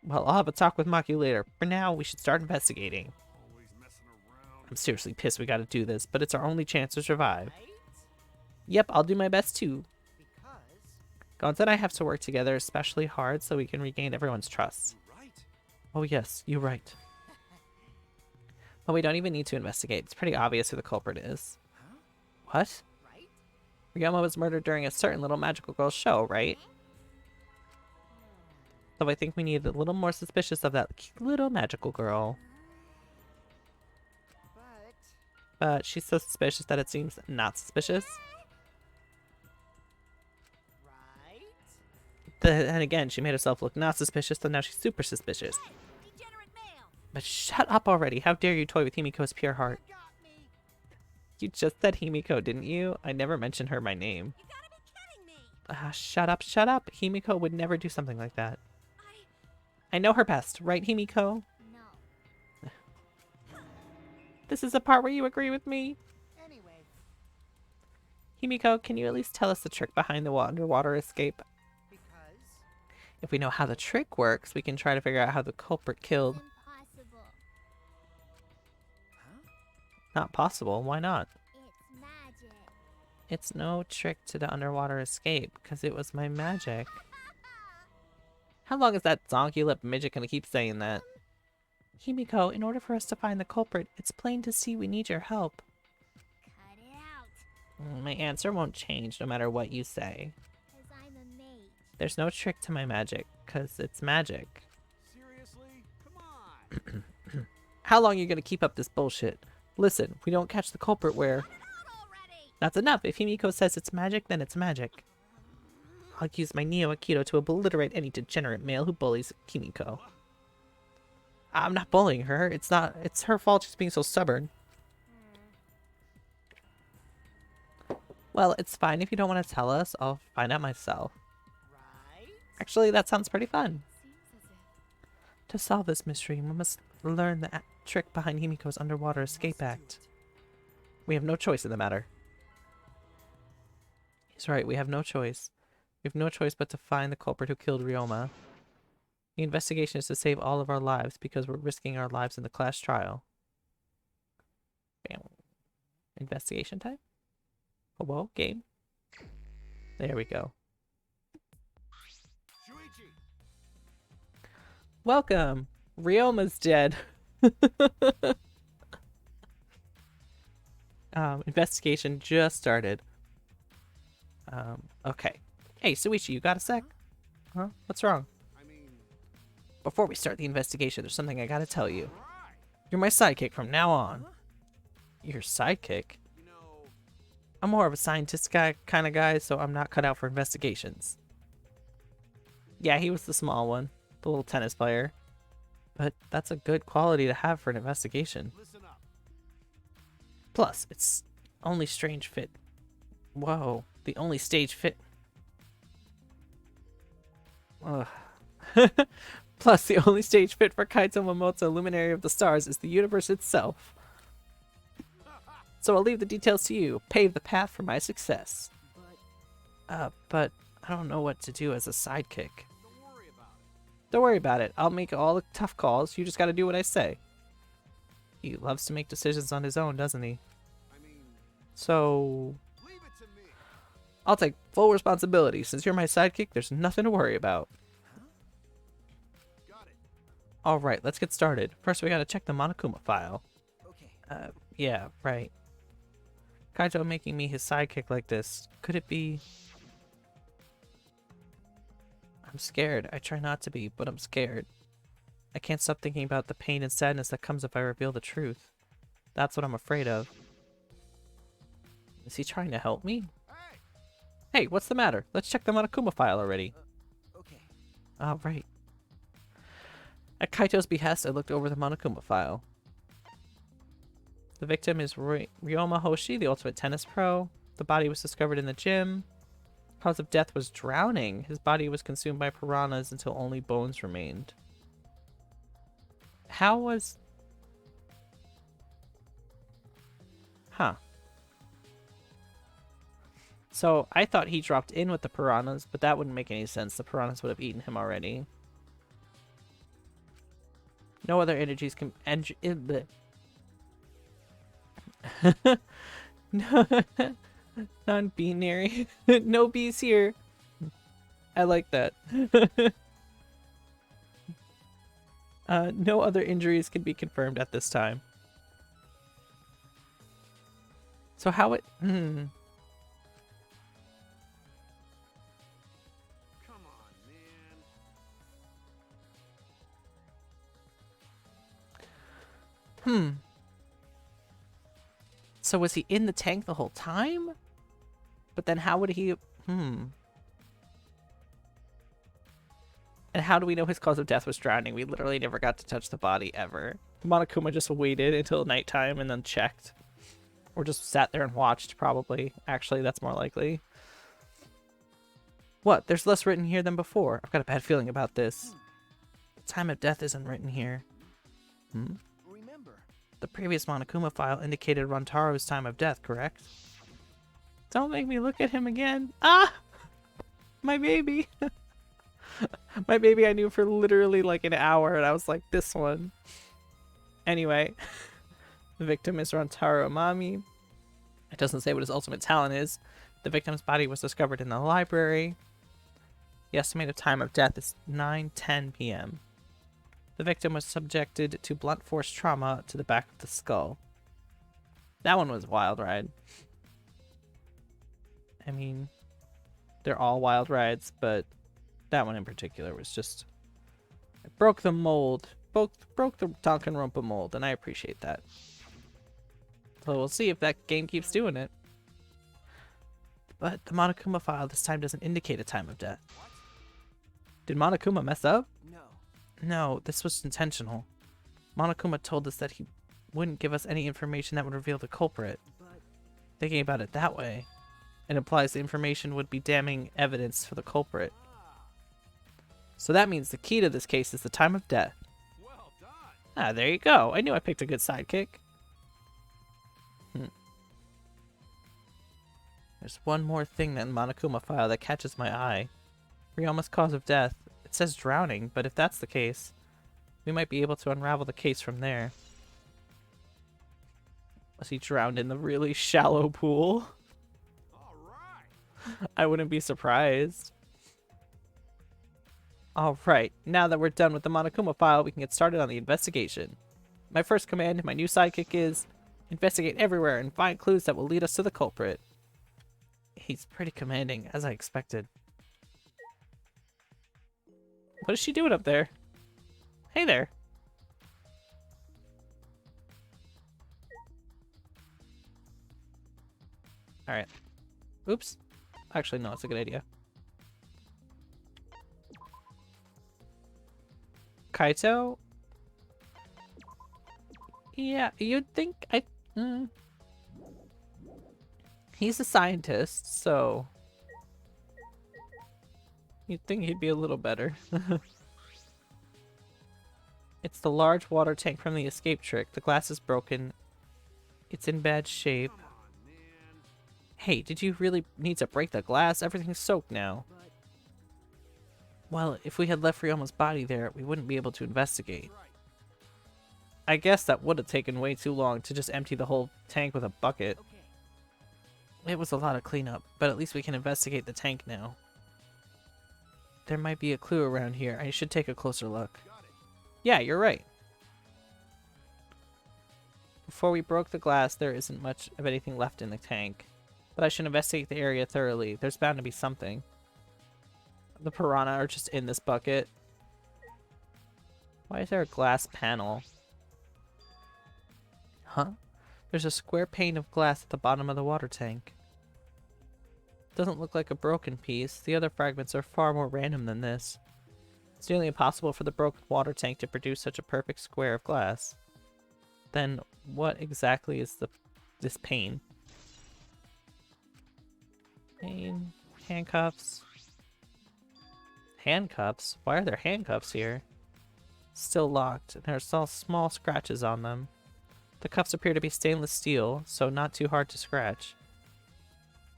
Well, I'll have a talk with Maki later. For now, we should start investigating. I'm seriously pissed we gotta do this, but it's our only chance to survive. Yep, I'll do my best too. Gonza and I have to work together especially hard so we can regain everyone's trust. Oh yes, you're right. Well, we don't even need to investigate. It's pretty obvious who the culprit is. What? Ryoma was murdered during a certain little magical girl show, right? So I think we need a little more suspicious of that cute little magical girl. But she's so suspicious that it seems not suspicious. And again, she made herself look not suspicious, so now she's super suspicious. But shut up already. How dare you toy with Himiko's pure heart? You just said Himiko, didn't you? I never mentioned her by name. You gotta be kidding me! Shut up, shut up. Himiko would never do something like that. I know her best, right, Himiko? No. This is the part where you agree with me? Anyway, Himiko, can you at least tell us the trick behind the underwater escape? because If we know how the trick works, we can try to figure out how the culprit killed. Impossible. Not possible. Why not? It's magic. It's no trick to the underwater escape, because it was my magic. How long is that donkey-lipped midget gonna keep saying that? Himiko, in order for us to find the culprit, it's plain to see we need your help. Cut it out. My answer won't change no matter what you say. Cause I'm a mage. There's no trick to my magic, because it's magic. Seriously? Come on. How long are you gonna keep up this bullshit? Listen, if we don't catch the culprit where... Already. That's enough. If Himiko says it's magic, then it's magic. I'll use my Neo Aikido to obliterate any degenerate male who bullies Himiko. I'm not bullying her. It's her fault she's being so stubborn. Well, it's fine if you don't want to tell us. I'll find out myself. Actually, that sounds pretty fun. To solve this mystery, we must learn the trick behind Himiko's underwater escape act. We have no choice in the matter. He's right, we have no choice. We have no choice but to find the culprit who killed Ryoma. The investigation is to save all of our lives because we're risking our lives in the class trial. Bam. Investigation time? Oh, whoa, game. There we go. Shuichi! Welcome! Ryoma's dead. Investigation just started. Okay. Hey, Suichi, you got a sec? Huh? What's wrong? I mean, Before we start the investigation, there's something I gotta tell you. You're my sidekick from now on. Your sidekick? you know, I'm more of a scientist guy kind of guy, so I'm not cut out for investigations. Yeah, he was the small one, the little tennis player. But that's a good quality to have for an investigation. listen up. Plus, it's only strange fit. Whoa, the only stage fit. Ugh, Plus, the only stage fit for Kaito Momoto, luminary of the stars, is the universe itself. So I'll leave the details to you. Pave the path for my success. But I don't know what to do as a sidekick. Don't worry about it. I'll make all the tough calls. You just gotta do what I say. He loves to make decisions on his own, doesn't he? So I'll take full responsibility. Since you're my sidekick, there's nothing to worry about. Alright, let's get started. First, we gotta check the Monokuma file. Okay. Yeah, right. Kaito making me his sidekick like this. Could it be... I'm scared. I try not to be, but I'm scared. I can't stop thinking about the pain and sadness that comes if I reveal the truth. That's what I'm afraid of. Is he trying to help me? Hey, what's the matter? Let's check the Monokuma file already. Okay. Right. At Kaito's behest, I looked over the Monokuma file. The victim is Ryoma Hoshi, the ultimate tennis pro. The body was discovered in the gym. Cause of death was drowning. His body was consumed by piranhas until only bones remained. How was... Huh. So, I thought he dropped in with the piranhas, but that wouldn't make any sense. The piranhas would have eaten him already. No other energies can... Non-binary. No bees here. I like that. No other injuries can be confirmed at this time. So how it... Come on, man. So was he in the tank the whole time? But then how would he... And how do we know his cause of death was drowning? We literally never got to touch the body ever. Monokuma just waited until nighttime and then checked. Or just sat there and watched, probably. Actually, that's more likely. What? There's less written here than before. I've got a bad feeling about this. The time of death isn't written here. Remember. The previous Monokuma file indicated Rontaro's time of death, correct? Don't make me look at him again. Ah! My baby. My baby I knew for literally like an hour, and I was like, this one. Anyway, the victim is Rontaro Amami. It doesn't say what his ultimate talent is. The victim's body was discovered in the library. The estimated time of death is 9:10 p.m. The victim was subjected to blunt force trauma to the back of the skull. That one was a wild ride. I mean, they're all wild rides, but that one in particular was just... It broke the mold. Broke the Danganronpa mold, and I appreciate that. So we'll see if that game keeps doing it. But the Monokuma file this time doesn't indicate a time of death. Did Monokuma mess up? No. No, this was intentional. Monokuma told us that he wouldn't give us any information that would reveal the culprit. But Thinking about it that way, it implies the information would be damning evidence for the culprit. So that means the key to this case is the time of death. Well done. Ah, there you go. I knew I picked a good sidekick. There's one more thing in the Monokuma file that catches my eye. Ryoma's cause of death. It says drowning, but if that's the case, we might be able to unravel the case from there. Was he drowned in the really shallow pool? All right. I wouldn't be surprised. Alright, now that we're done with the Monokuma file, we can get started on the investigation. My first command to my new sidekick is investigate everywhere and find clues that will lead us to the culprit. He's pretty commanding, as I expected. What is she doing up there? Hey there. Alright. Oops. Actually, no, it's a good idea. Kaito? Yeah, you'd think he's a scientist, so you'd think he'd be a little better. It's the large water tank from the escape trick. The glass is broken. It's in bad shape. Hey, did you really need to break the glass? Everything's soaked now. Well, if we had left Ryoma's body there, we wouldn't be able to investigate. I guess that would have taken way too long to just empty the whole tank with a bucket. It was a lot of cleanup, but at least we can investigate the tank now. There might be a clue around here. I should take a closer look. Yeah, you're right. Before we broke the glass, there isn't much of anything left in the tank. But I should investigate the area thoroughly. There's bound to be something. The piranha are just in this bucket. Why is there a glass panel? Huh? There's a square pane of glass at the bottom of the water tank. Doesn't look like a broken piece. The other fragments are far more random than this. It's nearly impossible for the broken water tank to produce such a perfect square of glass. Then what exactly is this pane? Pane, handcuffs. Handcuffs? Why are there handcuffs here? Still locked, and there's all small scratches on them. The cuffs appear to be stainless steel, so not too hard to scratch.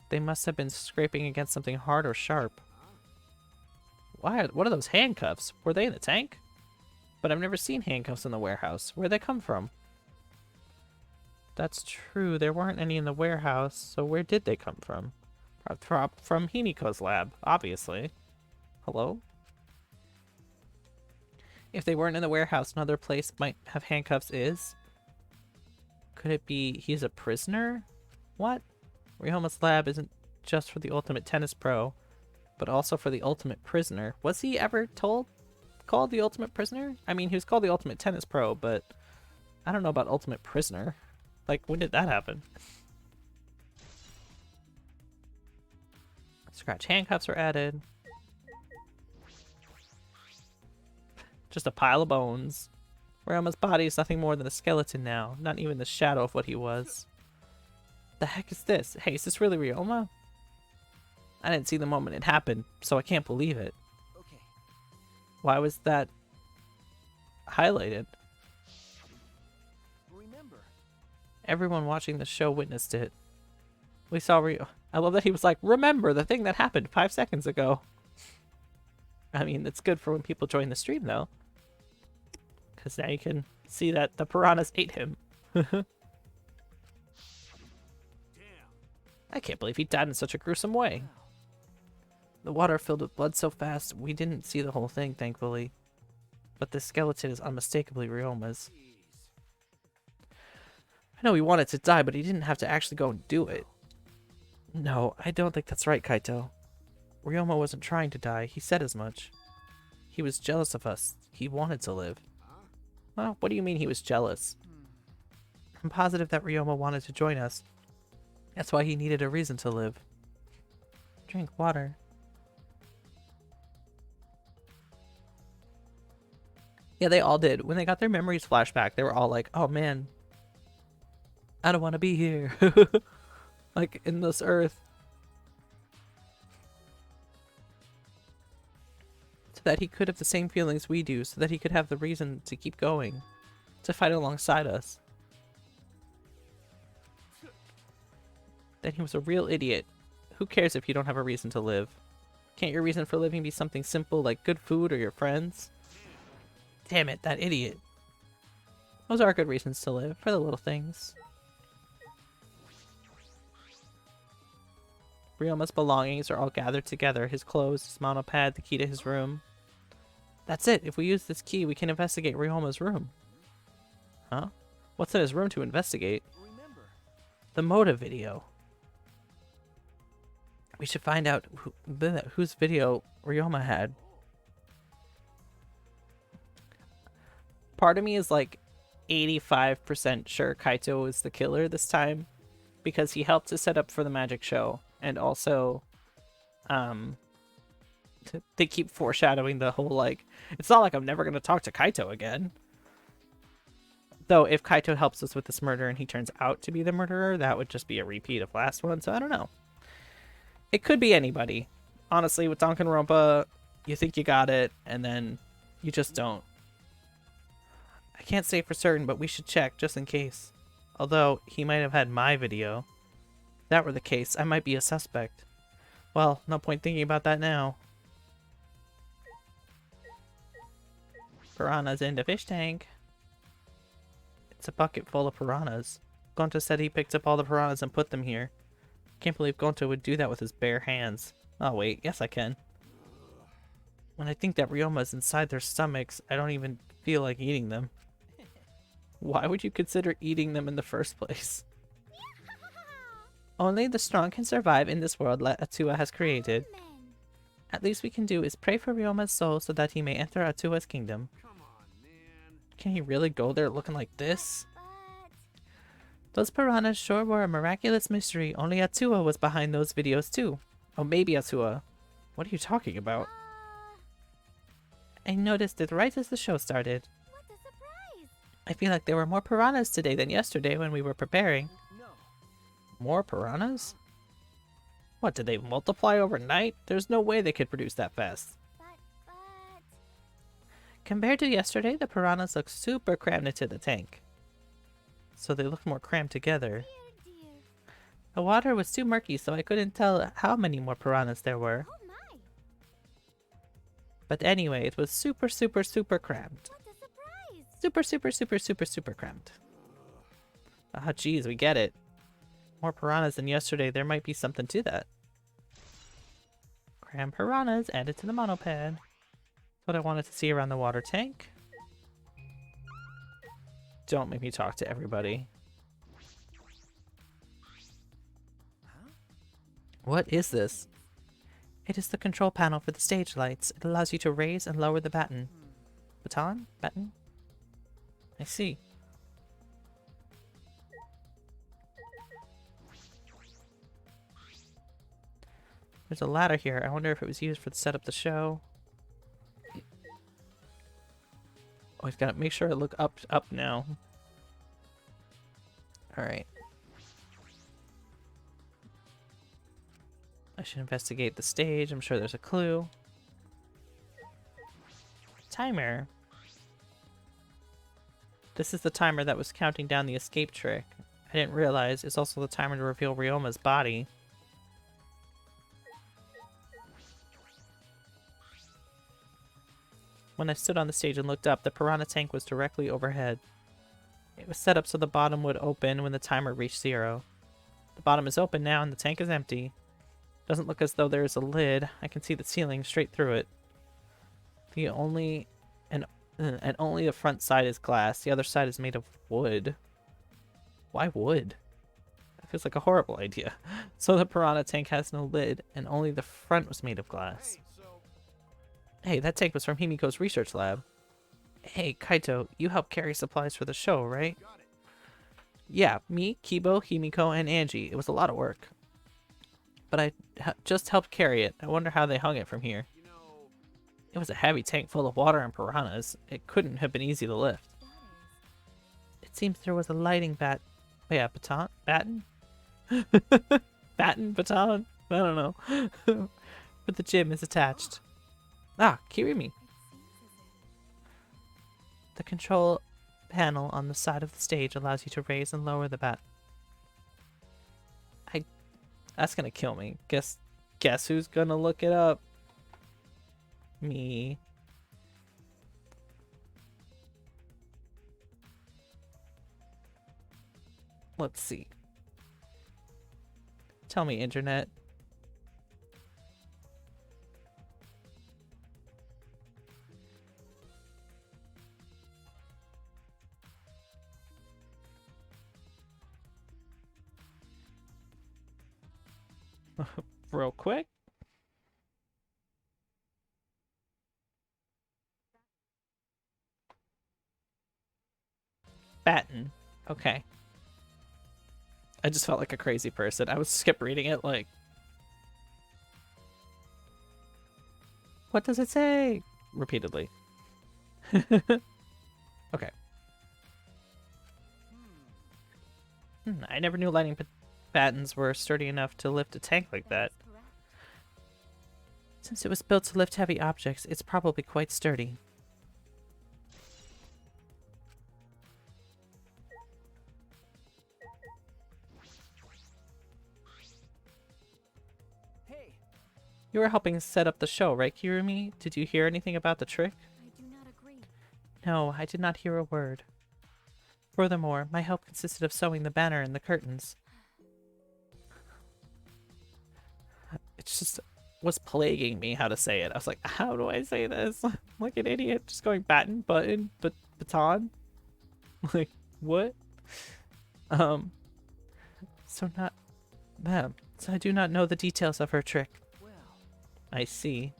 They must have been scraping against something hard or sharp. What are those handcuffs? Were they in the tank? But I've never seen handcuffs in the warehouse. Where'd they come from? That's true, there weren't any in the warehouse, so where did they come from? From Himiko's lab, obviously. Hello? If they weren't in the warehouse, another place might have handcuffs is? Could it be he's a prisoner? What? Ryoma's lab isn't just for the ultimate tennis pro, but also for the ultimate prisoner. Was he ever called the ultimate prisoner? I mean, he was called the ultimate tennis pro, but I don't know about ultimate prisoner. Like, when did that happen? Scratch handcuffs were added. Just a pile of bones. Ryoma's body is nothing more than a skeleton now, not even the shadow of what he was. The heck is this? Hey, is this really Ryoma? I didn't see the moment it happened, so I can't believe it. Okay. Why was that highlighted? Remember. Everyone watching the show witnessed it. We saw I love that he was like, remember the thing that happened 5 seconds ago. I mean, it's good for when people join the stream, though. Because now you can see that the piranhas ate him. I can't believe he died in such a gruesome way. The water filled with blood so fast, we didn't see the whole thing, thankfully. But this skeleton is unmistakably Ryoma's. I know he wanted to die, but he didn't have to actually go and do it. No, I don't think that's right, Kaito. Ryoma wasn't trying to die, he said as much. He was jealous of us. He wanted to live. Well, what do you mean he was jealous? I'm positive that Ryoma wanted to join us. That's why he needed a reason to live. Drink water. Yeah, they all did. When they got their memories flashback, they were all like, oh man, I don't want to be here. Like, in this earth. So that he could have the same feelings we do, so that he could have the reason to keep going. To fight alongside us. Then he was a real idiot. Who cares if you don't have a reason to live? Can't your reason for living be something simple like good food or your friends? Damn it, that idiot. Those are good reasons to live, for the little things. Ryoma's belongings are all gathered together. His clothes, his monopad, the key to his room. That's it. If we use this key, we can investigate Ryoma's room. Huh? What's in his room to investigate? Remember. The motive video. We should find out whose video Ryoma had. Part of me is like 85% sure Kaito is the killer this time, because he helped to set up for the magic show, and also they keep foreshadowing the whole like, it's not like I'm never going to talk to Kaito again. Though if Kaito helps us with this murder and he turns out to be the murderer, that would just be a repeat of last one, so I don't know. It could be anybody. Honestly, with Danganronpa, you think you got it, and then you just don't. I can't say for certain, but we should check just in case. Although, he might have had my video. If that were the case, I might be a suspect. Well, no point thinking about that now. Piranhas in the fish tank. It's a bucket full of piranhas. Gonta said he picked up all the piranhas and put them here. Can't believe Gonta would do that with his bare hands. Oh wait, yes I can. When I think that Ryoma's inside their stomachs, I don't even feel like eating them. Why would you consider eating them in the first place? Only the strong can survive in this world Atua has created. Men. At least we can do is pray for Ryoma's soul so that he may enter Atua's kingdom. Come on, man. Can he really go there looking like this? But Those piranhas sure were a miraculous mystery. Only Atua was behind those videos too. Oh, maybe Atua. What are you talking about? I noticed it right as the show started. what a surprise! I feel like there were more piranhas today than yesterday when we were preparing. No. More piranhas? What, did they multiply overnight? There's no way they could produce that fast. But Compared to yesterday, the piranhas look super crammed into the tank. So they look more crammed together. dear, dear. The water was too murky, so I couldn't tell how many more piranhas there were. Oh my! But anyway, it was super, super, super crammed. What a surprise! Super, super, super, super, super crammed. Ah, geez, we get it. More piranhas than yesterday, there might be something to that. Cram piranhas added to the monopad. That's what I wanted to see around the water tank. Don't make me talk to everybody. What is this? It is the control panel for the stage lights. It allows you to raise and lower the baton. Baton? Baton? I see. There's a ladder here. I wonder if it was used for the set up the show. Oh, I've got to make sure I look up now. Alright. I should investigate the stage. I'm sure there's a clue. Timer. This is the timer that was counting down the escape trick. I didn't realize it's also the timer to reveal Ryoma's body. When I stood on the stage and looked up, the piranha tank was directly overhead. It was set up so the bottom would open when the timer reached 0. The bottom is open now and the tank is empty. Doesn't look as though there is a lid. I can see the ceiling straight through it. Only the front side is glass. The other side is made of wood. Why wood? That feels like a horrible idea. So the piranha tank has no lid, and only the front was made of glass. Hey, so Hey, that tank was from Himiko's research lab. Hey, Kaito, you helped carry supplies for the show, right? got it. Yeah, me, Kibo, Himiko, and Angie. It was a lot of work. But I just helped carry it. I wonder how they hung it from here. You know, It was a heavy tank full of water and piranhas. It couldn't have been easy to lift. It seems there was a lighting baton? Baton? Baton? I don't know. But the gym is attached. Ah, Kirimi. The control panel on the side of the stage allows you to raise and lower the bat. That's gonna kill me. Guess who's gonna look it up? Me. Let's see. Tell me, internet. Real quick. Batten. Okay. I just felt like a crazy person. I would skip reading it like... What does it say? Repeatedly. Okay. I never knew lighting battens were sturdy enough to lift a tank like that. Since it was built to lift heavy objects, it's probably quite sturdy. You were helping set up the show, right, Kirumi? Did you hear anything about the trick? I do not agree. No, I did not hear a word. Furthermore, my help consisted of sewing the banner and the curtains. It just was plaguing me how to say it. I was like, how do I say this? I'm like an idiot, just going baton. Like, what? So I do not know the details of her trick. Well, I see.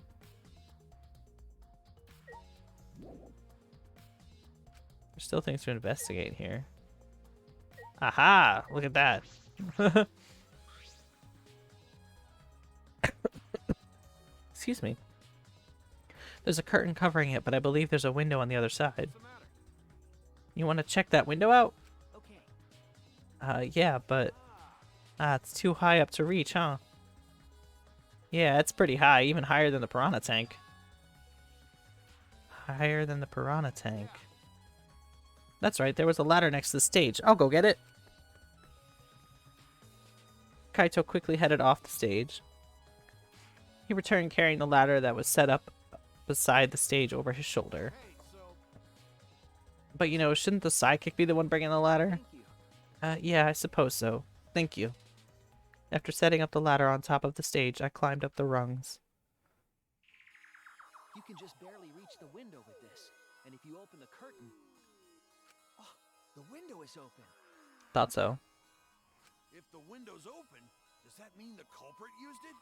There's still things to investigate here. Aha! Look at that. Excuse me. There's a curtain covering it, but I believe there's a window on the other side. What's the matter? You want to check that window out? okay. Yeah, but... it's too high up to reach, huh? Yeah, it's pretty high, even higher than the piranha tank. Higher than the piranha tank. That's right, there was a ladder next to the stage. I'll go get it. Kaito quickly headed off the stage. He returned carrying the ladder that was set up beside the stage over his shoulder. Hey, so But you know, shouldn't the sidekick be the one bringing the ladder? Thank you. Yeah, I suppose so. Thank you. After setting up the ladder on top of the stage, I climbed up the rungs. You can just barely reach the window with this. And if you open the curtain... Oh, the window is open. Thought so. If the window's open, does that mean the culprit used it?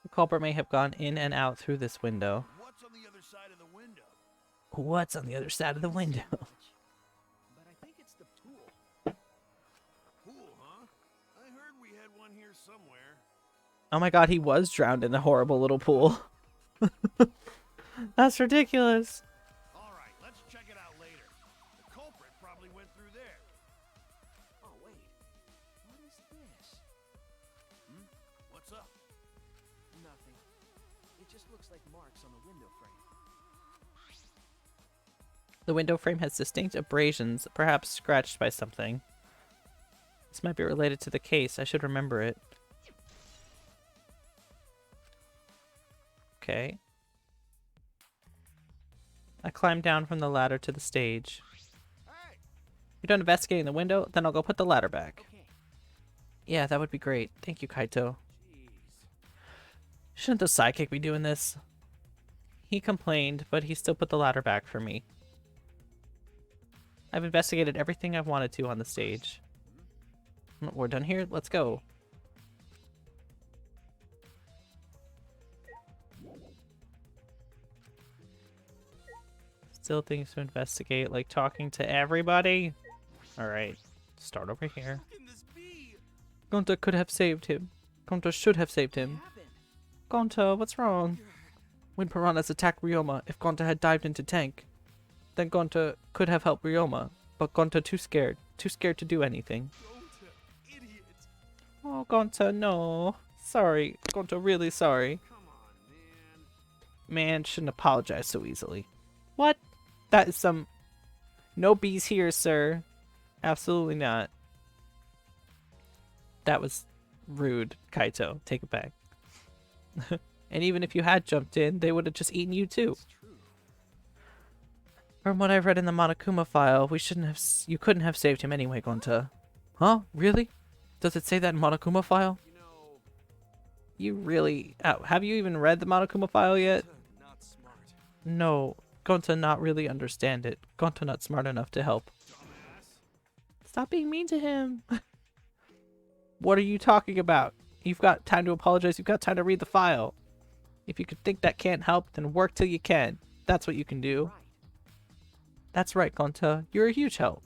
The culprit may have gone in and out through this window. What's on the other side of the window? What's on the other side of the window? But I think it's the pool. Pool, huh? I heard we had one here somewhere. Oh my god, he was drowned in the horrible little pool. That's ridiculous. All right, let's check it out later. The culprit probably went through there. Oh, wait. What is this? What's up? Nothing. It just looks like marks on the window frame. The window frame has distinct abrasions, perhaps scratched by something. This might be related to the case. I should remember it. Okay. I climbed down from the ladder to the stage. Hey! You're done investigating the window? Then I'll go put the ladder back. Okay. Yeah, that would be great. Thank you, Kaito. Jeez. Shouldn't the sidekick be doing this? He complained, but he still put the ladder back for me. I've investigated everything I've wanted to on the stage. We're done here? Let's go. Still things to investigate, like talking to everybody? Alright, start over here. how can this be? Gonta could have saved him. Gonta should have saved him. What happened? Gonta, what's wrong? When piranhas attacked Ryoma, if Gonta had dived into tank, then Gonta could have helped Ryoma, but Gonta too scared to do anything. Gonta, idiot. Oh, Gonta, no. Sorry, Gonta, really sorry. Come on, Man shouldn't apologize so easily. What? That is some... No bees here, sir. Absolutely not. That was rude, Kaito. Take it back. And even if you had jumped in, they would have just eaten you too. It's true. From what I've read in the Monokuma file, you couldn't have saved him anyway, Gonta. Huh? Really? Does it say that in Monokuma file? You know, You really... have you even read the Monokuma file yet? not smart. No. Gonta not really understand it. Gonta not smart enough to help. Dumbass. Stop being mean to him. What are you talking about? You've got time to apologize. You've got time to read the file. If you could think that can't help, then work till you can. That's what you can do. Right. That's right, Gonta. You're a huge help.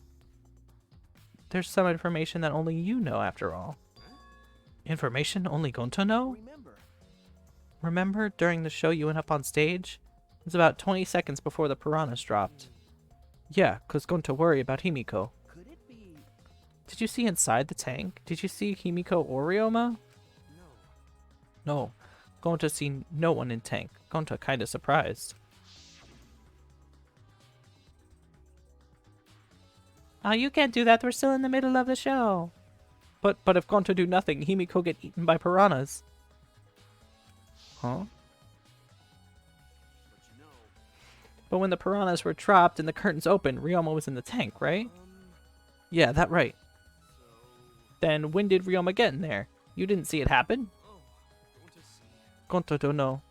There's some information that only you know, after all. Information only Gonta know? Remember, Remember, during the show you went up on stage? It was about 20 seconds before the piranhas dropped. Yeah, 'cause Gonta worried about Himiko. could it be... Did you see inside the tank? Did you see Himiko or Ryoma? No. No. Gonta seen no one in tank. Gonta kinda surprised. Oh, you can't do that. We're still in the middle of the show. But if Gonta do nothing, Himiko get eaten by piranhas. Huh? But you know, But when the piranhas were dropped and the curtains opened, Ryoma was in the tank, right? Yeah, that right. so... Then when did Ryoma get in there? You didn't see it happen? Oh, going to see. Gonto don't know.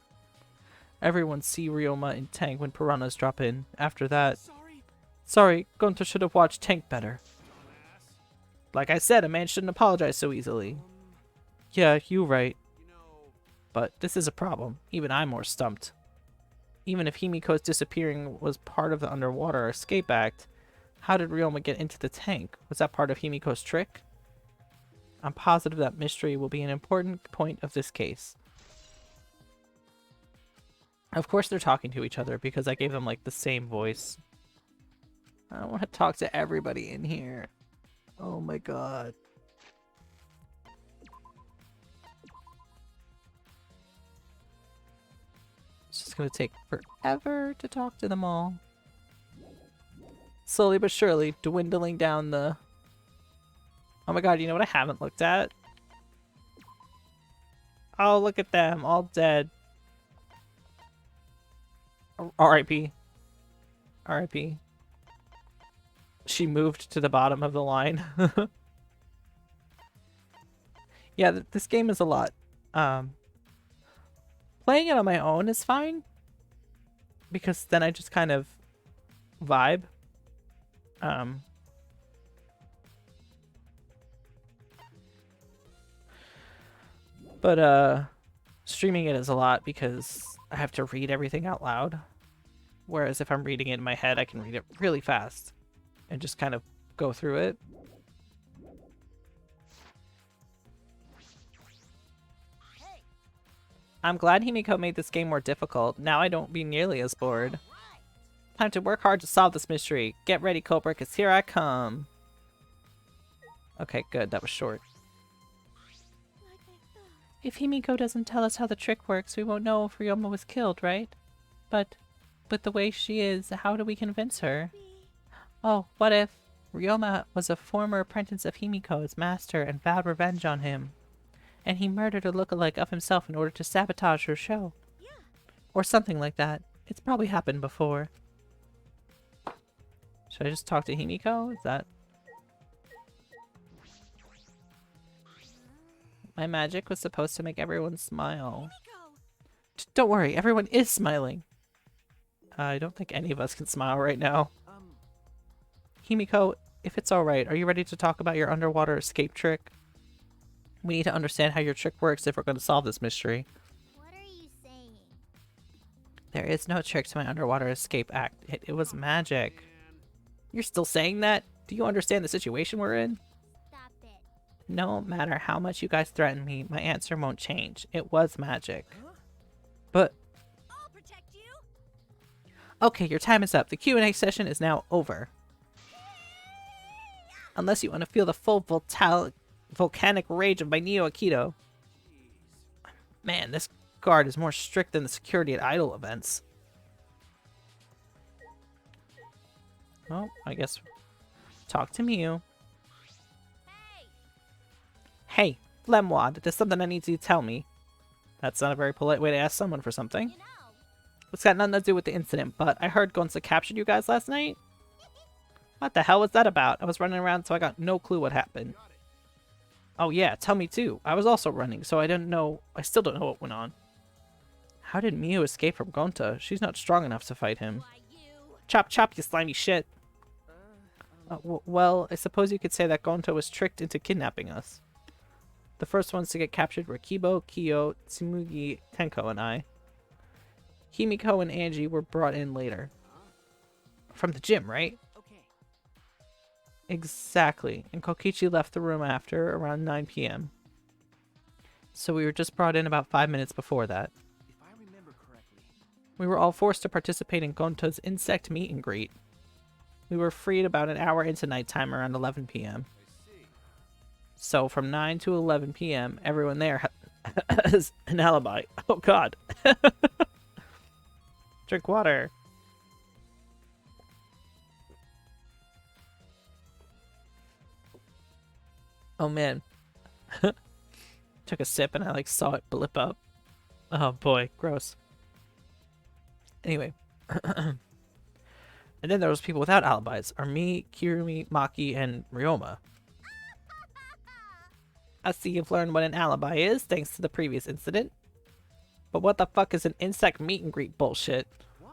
Everyone see Ryoma in tank when piranhas drop in. After that... Sorry, Gonto should have watched tank better. Like I said, a man shouldn't apologize so easily. Yeah, you right. You know, But this is a problem. Even I'm more stumped. Even if Himiko's disappearing was part of the underwater escape act, how did Ryoma get into the tank? Was that part of Himiko's trick? I'm positive that mystery will be an important point of this case. Of course they're talking to each other because I gave them like the same voice. I don't want to talk to everybody in here. Oh my god. It's just gonna take forever to talk to them all. Slowly but surely, dwindling down the... Oh my god, you know what I haven't looked at? Oh, look at them, all dead. R.I.P. R.I.P. She moved to the bottom of the line. Yeah, this game is a lot. Playing it on my own is fine. Because then I just kind of vibe. But streaming it is a lot because I have to read everything out loud. Whereas if I'm reading it in my head, I can read it really fast and just kind of go through it. I'm glad Himiko made this game more difficult. Now I don't be nearly as bored. Time to work hard to solve this mystery. Get ready, Cobra, because here I come. Okay, good. That was short. If Himiko doesn't tell us how the trick works, we won't know if Ryoma was killed, right? But the way she is, how do we convince her? Oh, what if Ryoma was a former apprentice of Himiko's master and vowed revenge on him? And he murdered a lookalike of himself in order to sabotage her show. Yeah. Or something like that. It's probably happened before. Should I just talk to Himiko? Is that... My magic was supposed to make everyone smile. Don't worry, everyone is smiling. I don't think any of us can smile right now. Himiko, if it's alright, are you ready to talk about your underwater escape trick? We need to understand how your trick works if we're going to solve this mystery. What are you saying? There is no trick to my underwater escape act. It was magic. You're still saying that? Do you understand the situation we're in? Stop it. No matter how much you guys threaten me, my answer won't change. It was magic. But... I'll protect you. Okay, your time is up. The Q&A session is now over. Unless you want to feel the full volcanic rage of my Neo Aikido. Man, this guard is more strict than the security at idol events. Oh, I guess... Talk to Mew. Hey, Lemwad, there's something I need you to tell me. That's not a very polite way to ask someone for something. You know. It's got nothing to do with the incident, but I heard Gonza captured you guys last night. What the hell was that about? I was running around, so I got no clue what happened. Oh yeah, tell me too. I was also running, so I didn't know... I still don't know what went on. How did Miu escape from Gonta? She's not strong enough to fight him. Why you? Chop chop, you slimy shit. Well, I suppose you could say that Gonta was tricked into kidnapping us. The first ones to get captured were Kibo, Kyo, Tsumugi, Tenko, and I. Himiko and Angie were brought in later. From the gym, right? okay. Exactly. And Kokichi left the room after, around 9 p.m. So we were just brought in about 5 minutes before that. If I remember correctly, We were all forced to participate in Gonta's insect meet and greet. We were freed about an hour into nighttime around 11 p.m. So from 9 to 11 p.m., everyone there has an alibi. Oh god. Drink water. Oh man. Took a sip and I like saw it blip up. Oh boy, gross. Anyway. And then there was people without alibis. Are me, Kirumi, Maki, and Ryoma. I see you've learned what an alibi is, thanks to the previous incident. But what the fuck is an insect meet and greet bullshit? Why?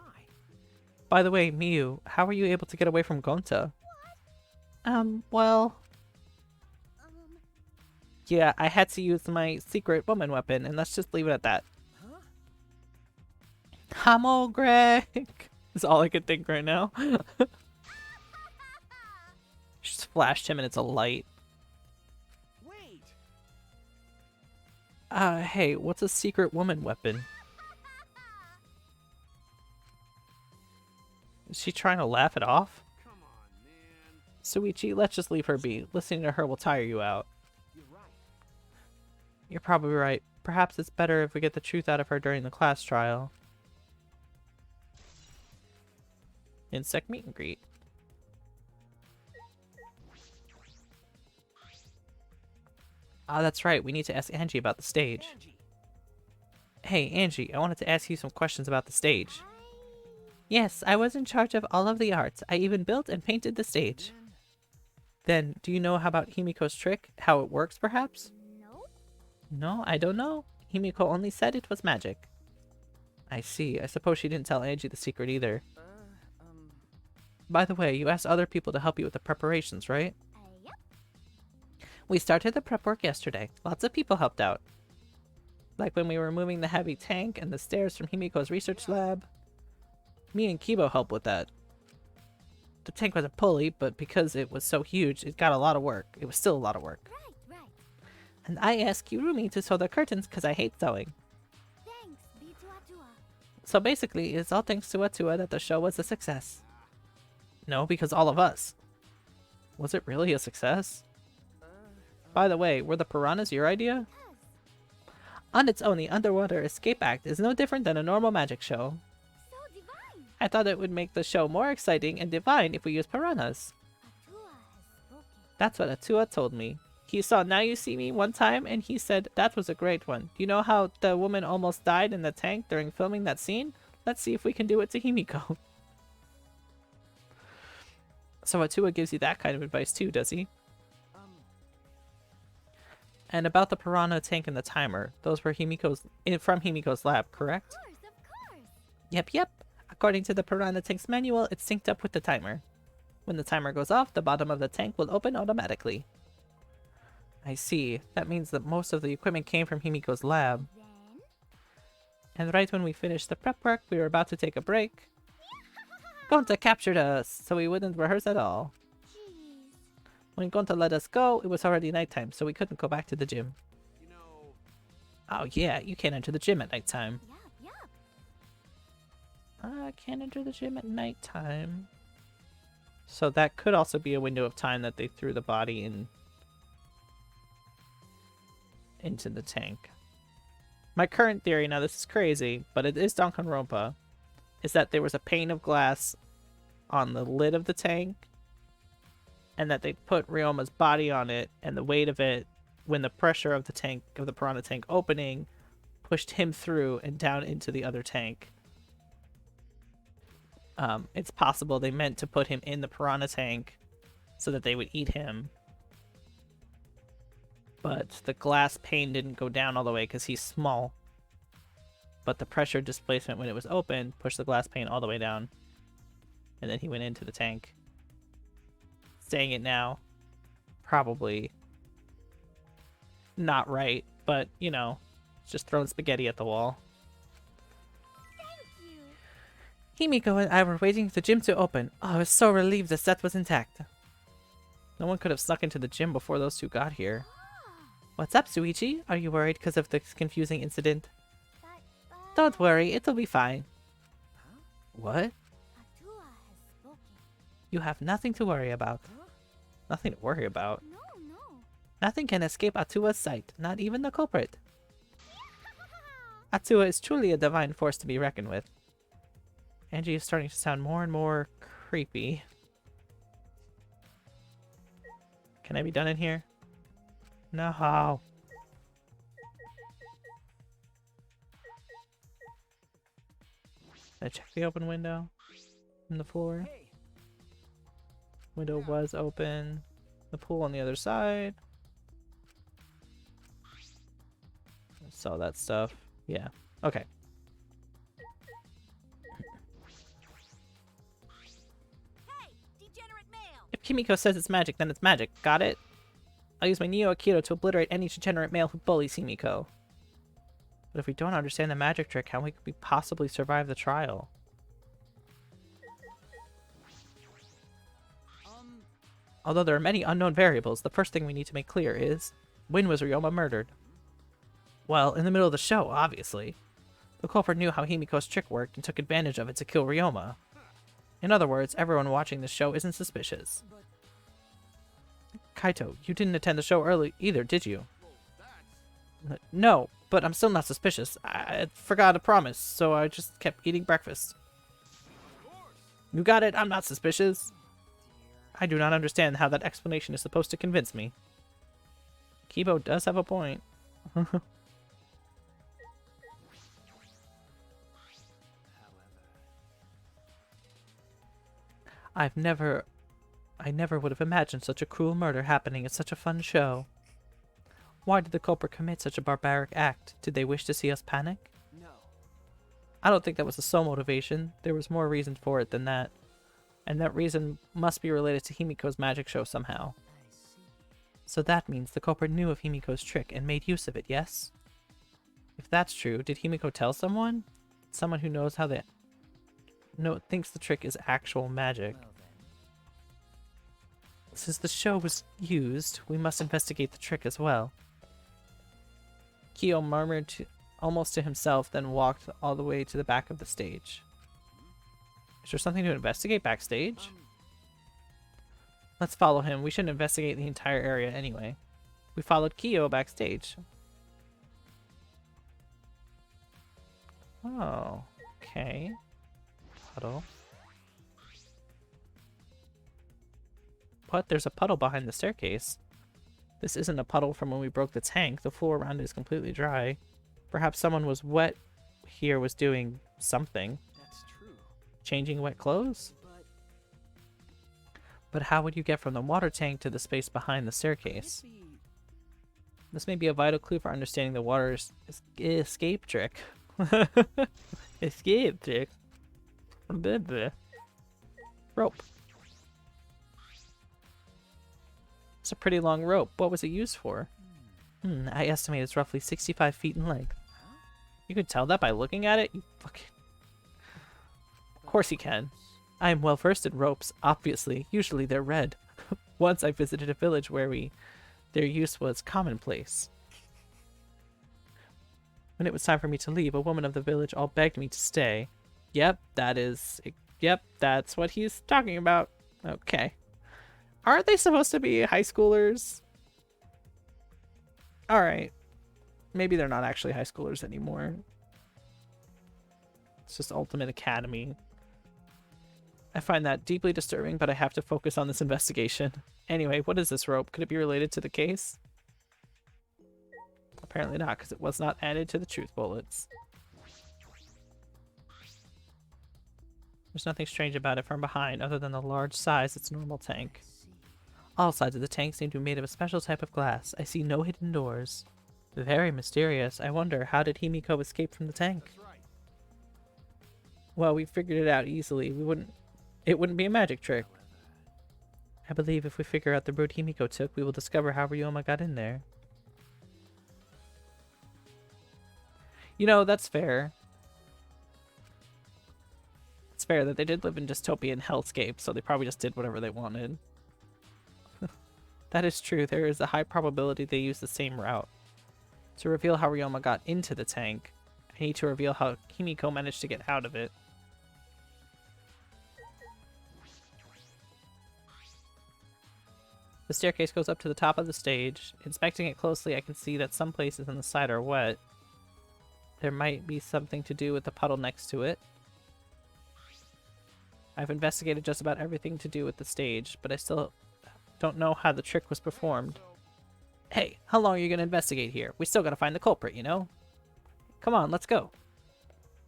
By the way, Miyu, how were you able to get away from Gonta? Well... Yeah, I had to use my secret woman weapon, and let's just leave it at that. Huh? Hamo Greg! Is all I could think right now. Just flashed him and it's a light. Wait. Hey, what's a secret woman weapon? Is she trying to laugh it off? Come on, man. Suichi, let's just leave her be. Listening to her will tire you out. You're right. You're probably right. Perhaps it's better if we get the truth out of her during the class trial. Insect meet and greet. Ah, that's right. We need to ask Angie about the stage. Angie. Hey, Angie, I wanted to ask you some questions about the stage. Yes, I was in charge of all of the arts. I even built and painted the stage. Then, do you know about Himiko's trick? How it works, perhaps? No? No, I don't know. Himiko only said it was magic. I see. I suppose she didn't tell Angie the secret either. By the way, you asked other people to help you with the preparations, right? Yep. We started the prep work yesterday. Lots of people helped out. Like when we were moving the heavy tank and the stairs from Himiko's research lab. Me and Kibo helped with that. The tank was a pulley, but because it was so huge, it got a lot of work. It was still a lot of work. Right. And I asked Kirumi to sew the curtains because I hate sewing. Thanks, B2A2A. So basically, it's all thanks to Atua that the show was a success. No, because all of us. Was it really a success? By the way, were the piranhas your idea? On its own, the underwater escape act is no different than a normal magic show. So divine. I thought it would make the show more exciting and divine if we used piranhas. Atua has spoken. That's what Atua told me. He saw Now You See Me one time and he said that was a great one. Do you know how the woman almost died in the tank during filming that scene? Let's see if we can do it to Himiko. So Atua gives you that kind of advice too, does he? And about the piranha tank and the timer, those were from Himiko's lab, correct? Of course. Yep. According to the piranha tank's manual, it's synced up with the timer. When the timer goes off, the bottom of the tank will open automatically. I see. That means that most of the equipment came from Himiko's lab. Then? And right when we finished the prep work, we were about to take a break. Gonta captured us, so we wouldn't rehearse at all. Jeez. When Gonta let us go, it was already nighttime, so we couldn't go back to the gym. You know, Oh yeah, you can't enter the gym at nighttime. Yup. I can't enter the gym at nighttime. So that could also be a window of time that they threw the body into the tank. My current theory, now this is crazy, but it is Danganronpa, is that there was a pane of glass on the lid of the tank, and that they put Ryoma's body on it, and the weight of it, when the pressure of the tank, of the piranha tank opening, pushed him through and down into the other tank. It's possible they meant to put him in the piranha tank so that they would eat him. But the glass pane didn't go down all the way because he's small. But the pressure displacement when it was open pushed the glass pane all the way down. And then he went into the tank. Saying it now, probably not right, but you know, just throwing spaghetti at the wall. Thank you. Himiko and I were waiting for the gym to open. Oh, I was so relieved the set was intact. No one could have snuck into the gym before those two got here. What's up, Suichi? Are you worried because of the confusing incident? But Don't worry, it'll be fine. What? Atua has spoken. You have nothing to worry about. Nothing to worry about. No. Nothing can escape Atua's sight, not even the culprit. Atua is truly a divine force to be reckoned with. Angie is starting to sound more and more creepy. Can I be done in here? No. Did I check the open window from the floor? Hey, Window was open. The pool on the other side. Saw that stuff. Yeah. Okay. Hey, degenerate male! If Kimiko says it's magic, then it's magic. Got it? I'll use my Neo Akito to obliterate any degenerate male who bullies Himiko. But if we don't understand the magic trick, how could we possibly survive the trial? Although there are many unknown variables, the first thing we need to make clear is, when was Ryoma murdered? Well, in the middle of the show, obviously. The culprit knew how Himiko's trick worked and took advantage of it to kill Ryoma. In other words, everyone watching this show isn't suspicious. Kaito, you didn't attend the show early either, did you? No, but I'm still not suspicious. I forgot a promise, so I just kept eating breakfast. You got it, I'm not suspicious. I do not understand how that explanation is supposed to convince me. Kibo does have a point. I never would have imagined such a cruel murder happening at such a fun show. Why did the culprit commit such a barbaric act? Did they wish to see us panic? no. I don't think that was the sole motivation. There was more reason for it than that. And that reason must be related to Himiko's magic show somehow. I see. So that means the culprit knew of Himiko's trick and made use of it, yes? If that's true, did Himiko tell someone? Someone who knows how they... thinks the trick is actual magic. Well then. Since the show was used, we must investigate the trick as well. Kyo murmured almost to himself, then walked all the way to the back of the stage. Is there something to investigate backstage? Let's follow him. We shouldn't investigate the entire area anyway. We followed Kyo backstage. Oh, okay. Puddle. What? There's a puddle behind the staircase. This isn't a puddle from when we broke the tank. The floor around it is completely dry. Perhaps someone was wet here was doing something. That's true. Changing wet clothes? But But how would you get from the water tank to the space behind the staircase? maybe This may be a vital clue for understanding the water's escape trick. Escape trick. Blah, blah. Rope. It's a pretty long rope. What was it used for? I estimate it's roughly 65 feet in length. You could tell that by looking at it? You fucking... Of course you can. I am well versed in ropes, obviously. Usually they're red. Once I visited a village where their use was commonplace. When it was time for me to leave, a woman of the village all begged me to stay. Yep, that's what he's talking about. Okay. Aren't they supposed to be high schoolers? Alright. Maybe they're not actually high schoolers anymore. It's just Ultimate Academy. I find that deeply disturbing, but I have to focus on this investigation. Anyway, what is this rope? Could it be related to the case? Apparently not, because it was not added to the truth bullets. There's nothing strange about it from behind, other than the large size of its normal tank. All sides of the tank seem to be made of a special type of glass. I see no hidden doors. Very mysterious. I wonder, how did Himiko escape from the tank? Well, we figured it out easily. It wouldn't be a magic trick. I believe if we figure out the route Himiko took, we will discover how Ryoma got in there. You know, that's fair. It's fair that they did live in dystopian hellscape, so they probably just did whatever they wanted. That is true. There is a high probability they used the same route. To reveal how Ryoma got into the tank, I need to reveal how Himiko managed to get out of it. The staircase goes up to the top of the stage. Inspecting it closely, I can see that some places on the side are wet. There might be something to do with the puddle next to it. I've investigated just about everything to do with the stage, but I still don't know how the trick was performed. Hey, how long are you going to investigate here? We still got to find the culprit, you know? Come on, let's go.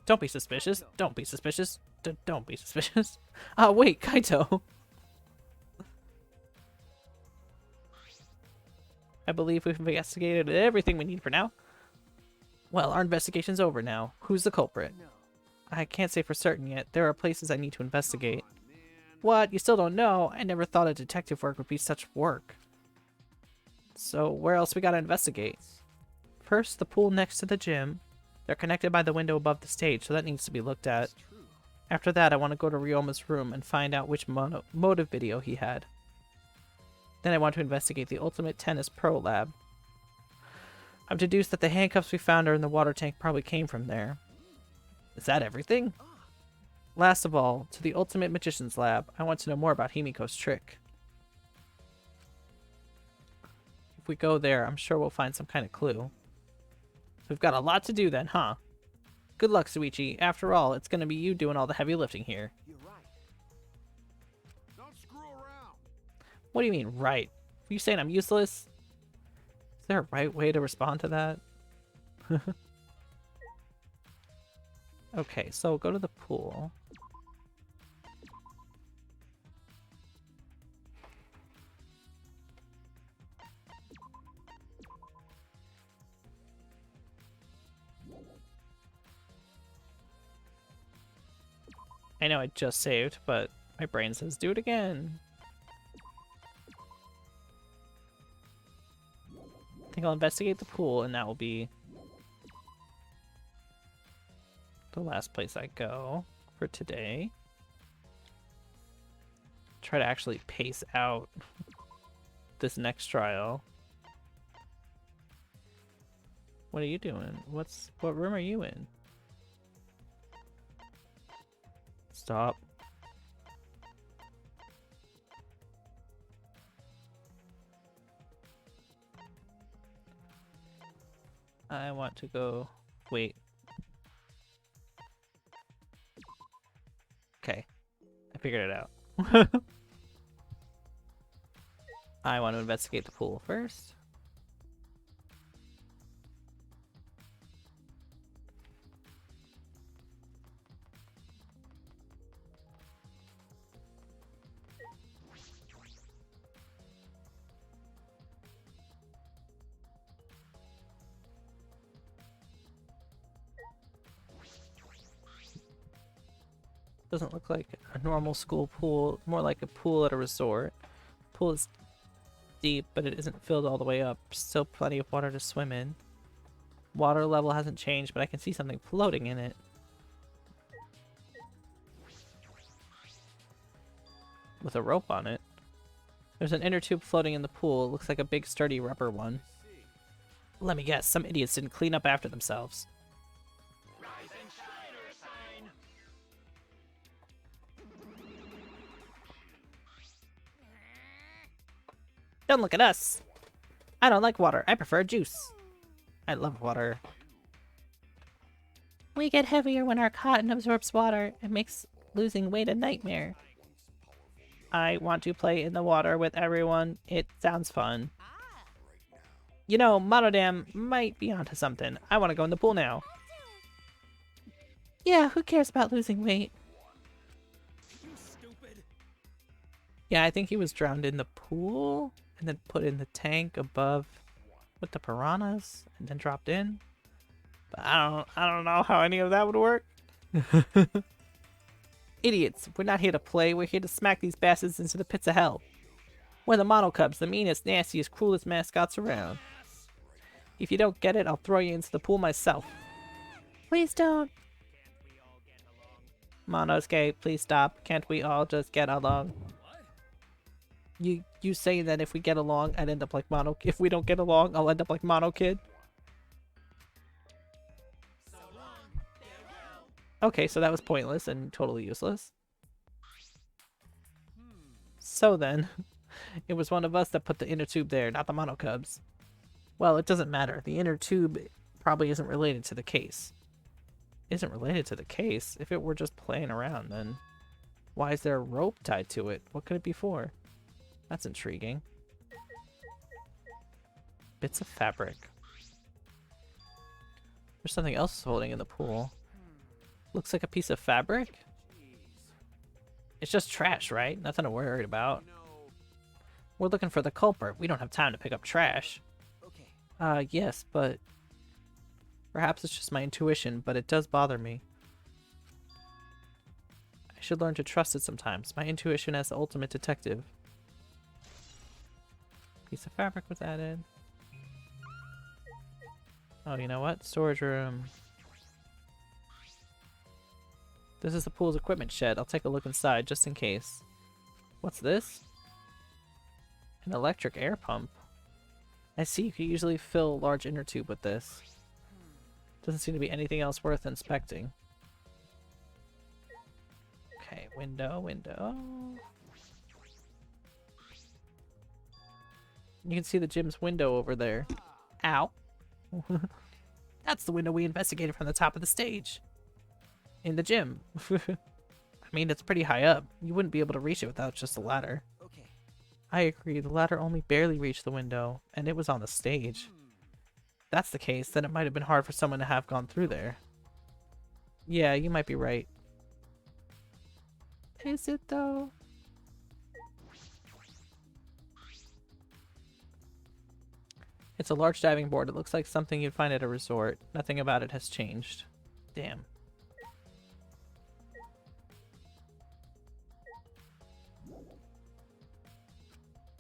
Don't be suspicious. Don't be suspicious. Don't be suspicious. Ah, wait, Kaito. I believe we've investigated everything we need for now. Well, our investigation's over now. Who's the culprit? No. I can't say for certain yet. There are places I need to investigate. What? You still don't know? I never thought a detective work would be such work. So, where else we gotta investigate? First, the pool next to the gym. They're connected by the window above the stage, so that needs to be looked at. It's true. After that, I want to go to Ryoma's room and find out which motive video he had. Then I want to investigate the Ultimate Tennis Pro Lab. I've deduced that the handcuffs we found are in the water tank probably came from there. Is that everything? Last of all, to the Ultimate Magician's Lab, I want to know more about Himiko's trick. If we go there, I'm sure we'll find some kind of clue. We've got a lot to do then, huh? Good luck, Suichi. After all, it's gonna be you doing all the heavy lifting here. You're right. Don't screw around. What do you mean, right? Are you saying I'm useless? Is there a right way to respond to that? Okay, so go to the pool. I know I just saved, but my brain says do it again. I think I'll investigate the pool, and that will be the last place I go for today. Try to actually pace out this next trial. What are you doing? What room are you in? Stop. I want to go. Wait. Okay. I figured it out. I want to investigate the pool first. Doesn't look like a normal school pool, more like a pool at a resort. Pool is deep, but it isn't filled all the way up. Still plenty of water to swim in. Water level hasn't changed, but I can see something floating in it. With a rope on it. There's an inner tube floating in the pool. It looks like a big sturdy rubber one. Let me guess, some idiots didn't clean up after themselves. Don't look at us. I don't like water. I prefer juice. I love water. We get heavier when our cotton absorbs water. It makes losing weight a nightmare. I want to play in the water with everyone. It sounds fun. You know, Monodam might be onto something. I want to go in the pool now. Yeah, who cares about losing weight? You stupid. Yeah, I think he was drowned in the pool and then put in the tank above with the piranhas and then dropped in. But I don't know how any of that would work. Idiots, we're not here to play, we're here to smack these bastards into the pits of hell. We're the Mono Cubs, the meanest, nastiest, cruelest mascots around. If you don't get it, I'll throw you into the pool myself. Please don't. Monosuke, please stop. Can't we all just get along? You saying that if we get along, I'd end up like Mono. If we don't get along, I'll end up like Mono Kid. Okay, so that was pointless and totally useless. So then, it was one of us that put the inner tube there, not the Mono Cubs. Well, it doesn't matter. The inner tube probably isn't related to the case. Isn't related to the case? If it were just playing around, then why is there a rope tied to it? What could it be for? That's intriguing. Bits of fabric. There's something else floating in the pool. Looks like a piece of fabric. It's just trash, right? Nothing to worry about. We're looking for the culprit. We don't have time to pick up trash. Okay. Yes, but... Perhaps it's just my intuition, but it does bother me. I should learn to trust it sometimes. My intuition as the ultimate detective. Piece of fabric was added. Oh, you know what? Storage room. This is the pool's equipment shed. I'll take a look inside just in case. What's this? An electric air pump. I see you could usually fill a large inner tube with this. Doesn't seem to be anything else worth inspecting. Okay, window, window. You can see the gym's window over there. Ow. That's the window we investigated from the top of the stage. In the gym. I mean, it's pretty high up. You wouldn't be able to reach it without just a ladder. Okay. I agree, the ladder only barely reached the window, and it was on the stage. If that's the case, then it might have been hard for someone to have gone through there. Yeah, you might be right. Is it though? It's a large diving board. It looks like something you'd find at a resort. Nothing about it has changed. Damn.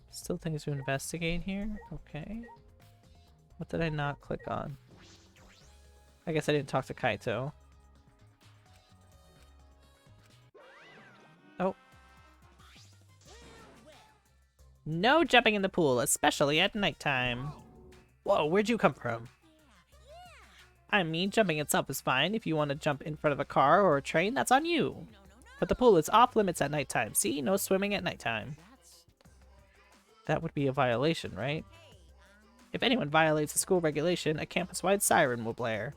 Still things to investigate here. Okay. What did I not click on? I guess I didn't talk to Kaito. Oh. No jumping in the pool, especially at nighttime. Whoa, where'd you come from? I mean, jumping itself is fine. If you want to jump in front of a car or a train, that's on you. But the pool is off limits at nighttime. See? No swimming at nighttime. That would be a violation, right? If anyone violates a school regulation, a campus-wide siren will blare.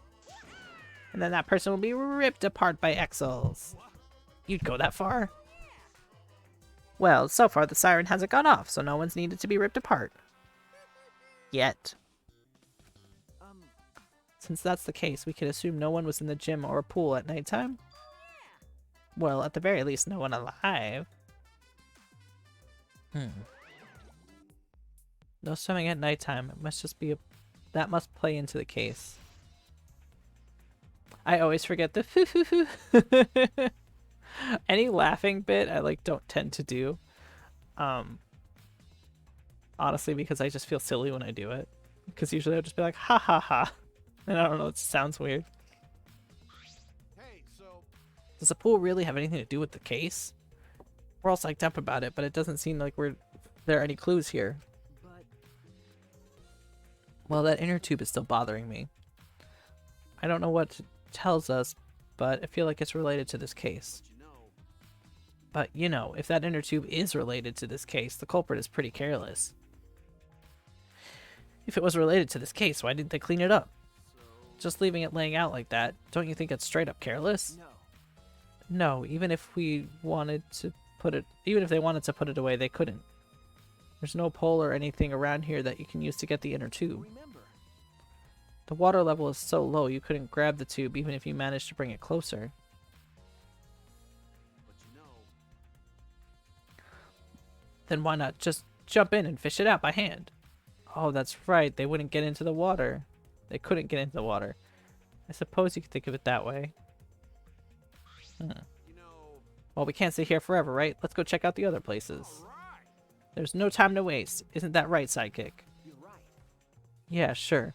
And then that person will be ripped apart by Exels. You'd go that far? Well, so far the siren hasn't gone off, so no one's needed to be ripped apart. Yet. Since that's the case, we could assume no one was in the gym or pool at nighttime? Well, at the very least, no one alive. No swimming at nighttime. It must just be a... That must play into the case. I always forget the foo-foo-foo. Any laughing bit I don't tend to do. Honestly, because I just feel silly when I do it. Because usually I'll just be like, ha ha ha. And I don't know, it sounds weird. Hey, so Does the pool really have anything to do with the case? We're all psyched up about it, but it doesn't seem like there are any clues here. But Well, that inner tube is still bothering me. I don't know what it tells us, but I feel like it's related to this case. But, you know, if that inner tube is related to this case, the culprit is pretty careless. If it was related to this case, why didn't they clean it up? Just leaving it laying out like that, don't you think it's straight up careless? no. No, even if we wanted to put it, even if they wanted to put it away, they couldn't. There's no pole or anything around here that you can use to get the inner tube. Remember. The water level is so low you couldn't grab the tube even if you managed to bring it closer. But you know. Then why not just jump in and fish it out by hand? Oh, that's right, they wouldn't get into the water. They couldn't get into the water. I suppose you could think of it that way. you know, Well, we can't sit here forever, right? Let's go check out the other places. There's no time to waste. Isn't that right, sidekick? You're right. Yeah, sure.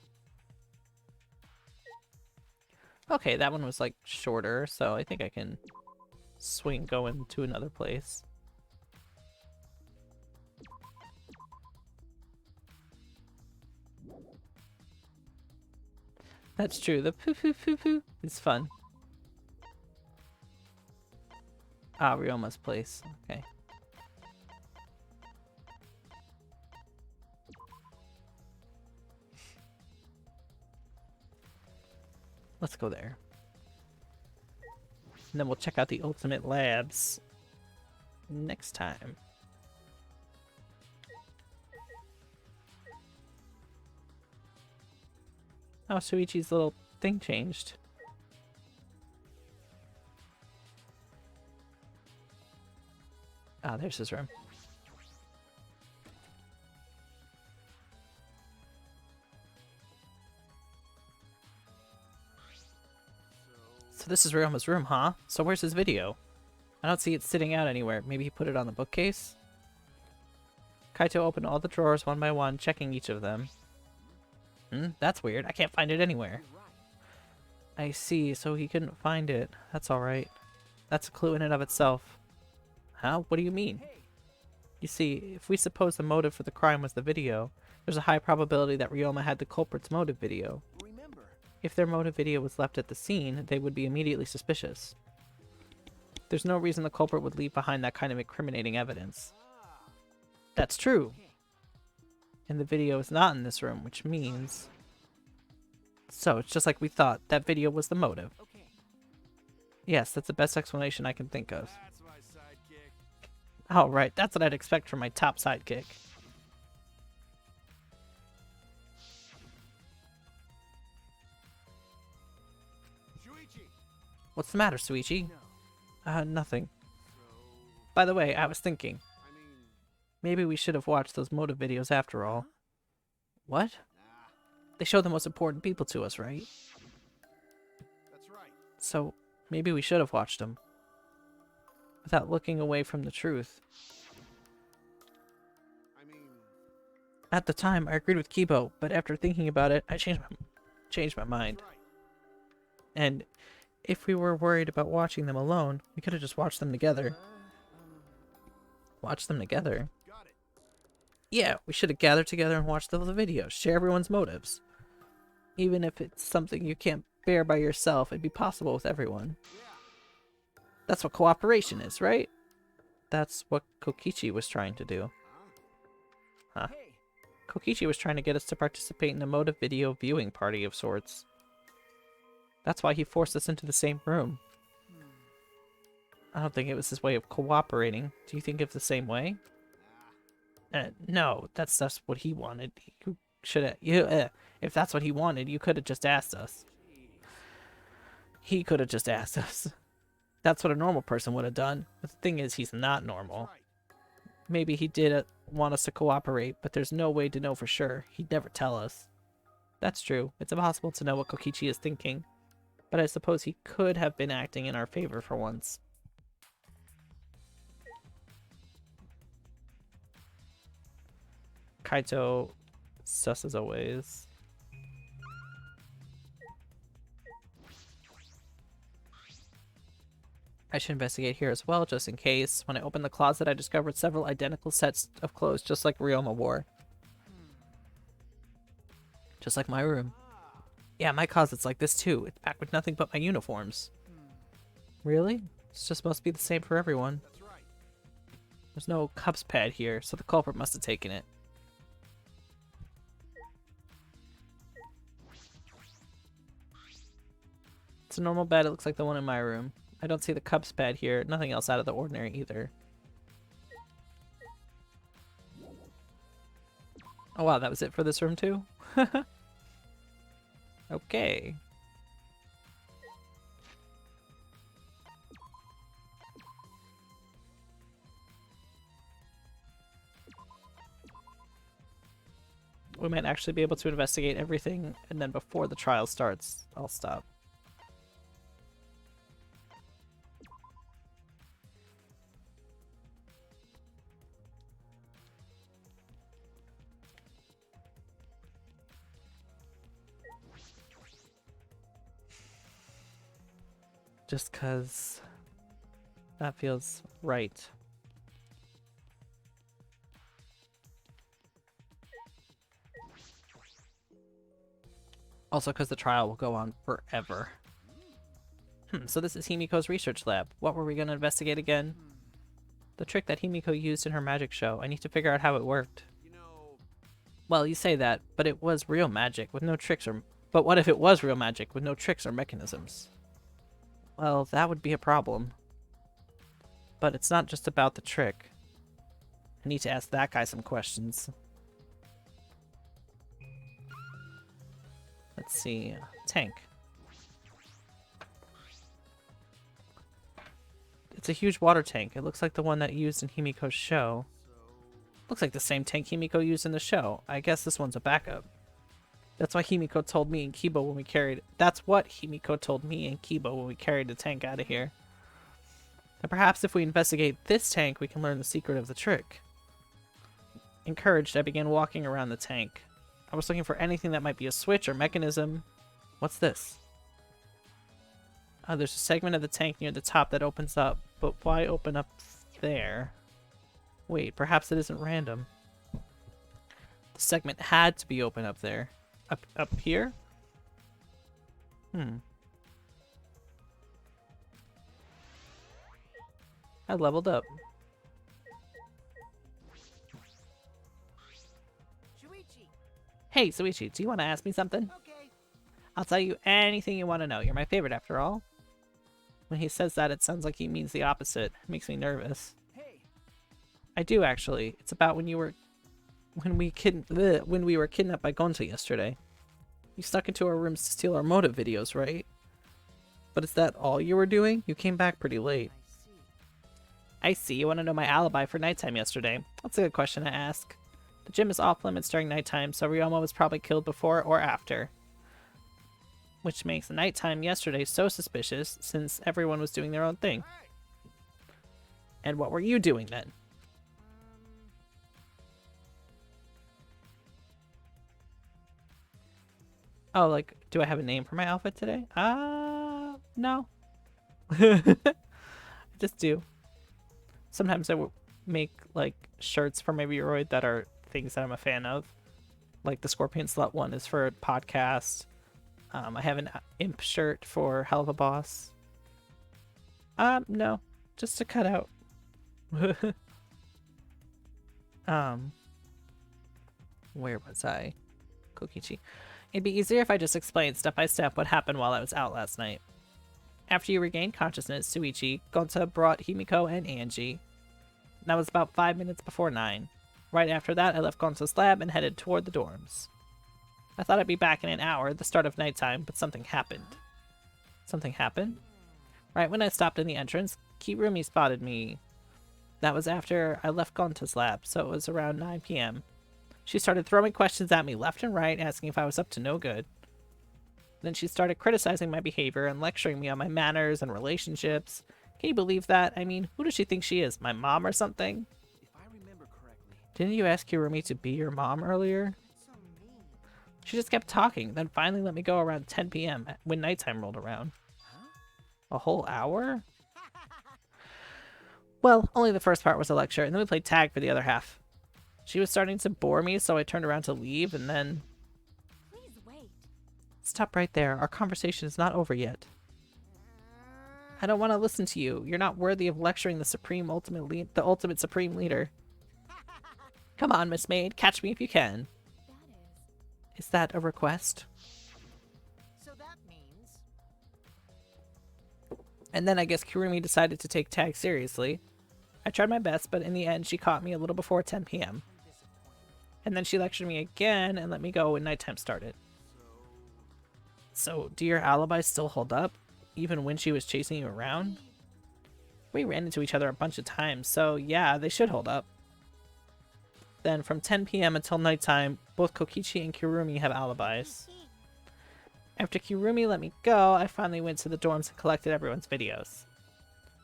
Okay, that one was shorter, so I think I can swing going to another place. That's true. The poo poo poo poo is fun. Ah, Ryoma's place. Okay. Let's go there. And then we'll check out the Ultimate Labs next time. Oh, Shuichi's little thing changed. Ah, there's his room. So this is Ryoma's room, huh? So where's his video? I don't see it sitting out anywhere. Maybe he put it on the bookcase? Kaito opened all the drawers one by one, checking each of them. That's weird. I can't find it anywhere. I see, so he couldn't find it. That's alright. That's a clue in and of itself. Huh? What do you mean? You see, if we suppose the motive for the crime was the video, there's a high probability that Ryoma had the culprit's motive video. Remember. If their motive video was left at the scene, they would be immediately suspicious. There's no reason the culprit would leave behind that kind of incriminating evidence. That's true. And the video is not in this room, which means... So, it's just like we thought. That video was the motive. Okay. Yes, that's the best explanation I can think of. That's my sidekick. Oh, right. That's what I'd expect from my top sidekick. Shuichi! What's the matter, Suichi? No. Nothing. So, By the way, I was thinking, I mean, maybe we should have watched those motive videos after all. What? nah, They show the most important people to us, right? that's right. So, maybe we should have watched them. Without looking away from the truth. I mean, At the time, I agreed with Kibo, but after thinking about it, I changed my mind. that's right. And if we were worried about watching them alone, we could have just watched them together. Watch them together? Got it. Yeah, we should have gathered together and watched the videos, share everyone's motives. Even if it's something you can't bear by yourself, it'd be possible with everyone. Yeah. That's what cooperation is, right? That's what Kokichi was trying to do. Huh? Hey. Kokichi was trying to get us to participate in a motive video viewing party of sorts. That's why he forced us into the same room. I don't think it was his way of cooperating. Do you think it's the same way? No, that's just what he wanted. You should have. If that's what he wanted, you could have just asked us. He could have just asked us. That's what a normal person would have done. But the thing is, he's not normal. Right. Maybe he did want us to cooperate, but there's no way to know for sure. He'd never tell us. That's true. It's impossible to know what Kokichi is thinking. But I suppose he could have been acting in our favor for once. Kaito, sus as always. I should investigate here as well, just in case. When I opened the closet, I discovered several identical sets of clothes, just like Ryoma wore. Just like my room. Yeah, my closet's like this too. It's packed with nothing but my uniforms. Really? It's just must be the same for everyone. That's right. There's no cups pad here, so the culprit must have taken it. It's a normal bed. It looks like the one in my room. I don't see the cups pad here. Nothing else out of the ordinary either. Oh wow, that was it for this room too? Okay. We might actually be able to investigate everything, and then before the trial starts, I'll stop. Just 'cause that feels right. Also 'cause the trial will go on forever. So this is Himiko's research lab. What were we going to investigate again? The trick that Himiko used in her magic show. I need to figure out how it worked. You know, Well, you say that, but it was real magic with no tricks or... But what if it was real magic with no tricks or mechanisms? Well, that would be a problem. But it's not just about the trick. I need to ask that guy some questions. Let's see. Tank. It's a huge water tank. It looks like the one that used in Himiko's show. Looks like the same tank Himiko used in the show. I guess this one's a backup. That's why Himiko told me and Kibo when we carried... That's what Himiko told me and Kibo when we carried the tank out of here. And perhaps if we investigate this tank, we can learn the secret of the trick. Encouraged, I began walking around the tank. I was looking for anything that might be a switch or mechanism. What's this? There's a segment of the tank near the top that opens up, but why open up there? Wait, perhaps it isn't random. The segment had to be open up there. Up here? I leveled up. Shuichi. Hey, Suichi, do you want to ask me something? Okay. I'll tell you anything you want to know. You're my favorite after all. When he says that, it sounds like he means the opposite. It makes me nervous. Hey, I do, actually. It's about when we were kidnapped by Gonta yesterday. You snuck into our rooms to steal our motive videos, right? But is that all you were doing? You came back pretty late. I see. You want to know my alibi for nighttime yesterday. That's a good question to ask. The gym is off limits during nighttime, so Ryoma was probably killed before or after. Which makes the nighttime yesterday so suspicious, since everyone was doing their own thing. And what were you doing then? Oh, like, do I have a name for my outfit today? No. I just do. Sometimes I will make, like, shirts for my Reroid that are things that I'm a fan of. Like, the Scorpion Slut one is for a podcast. I have an Imp shirt for Hell of a Boss. No. Just to cut out. Where was I? Kokichi. It'd be easier if I just explained step by step what happened while I was out last night. After you regained consciousness, Suichi, Gonta brought Himiko and Angie. That was about 5 minutes before 9. Right after that, I left Gonta's lab and headed toward the dorms. I thought I'd be back in an hour, the start of nighttime, but something happened. Something happened? Right when I stopped in the entrance, Kirumi spotted me. That was after I left Gonta's lab, so it was around 9 p.m. She started throwing questions at me left and right, asking if I was up to no good. Then she started criticizing my behavior and lecturing me on my manners and relationships. Can you believe that? I mean, who does she think she is? My mom or something? if I remember correctly, Didn't you ask Kirumi to be your mom earlier? So mean. She just kept talking, then finally let me go around 10 p.m. when nighttime rolled around. A whole hour? Well, only the first part was a lecture, and then we played tag for the other half. She was starting to bore me, so I turned around to leave, and then... Please wait. Stop right there. Our conversation is not over yet. I don't want to listen to you. You're not worthy of lecturing the ultimate supreme leader. Come on, Miss Maid. Catch me if you can. That Is that a request? So that means... And then I guess Kirumi decided to take tag seriously. I tried my best, but in the end she caught me a little before 10 p.m. And then she lectured me again and let me go when nighttime started. So, do your alibis still hold up? Even when she was chasing you around? We ran into each other a bunch of times, so yeah, they should hold up. Then from 10 p.m. until nighttime, both Kokichi and Kirumi have alibis. After Kirumi let me go, I finally went to the dorms and collected everyone's videos.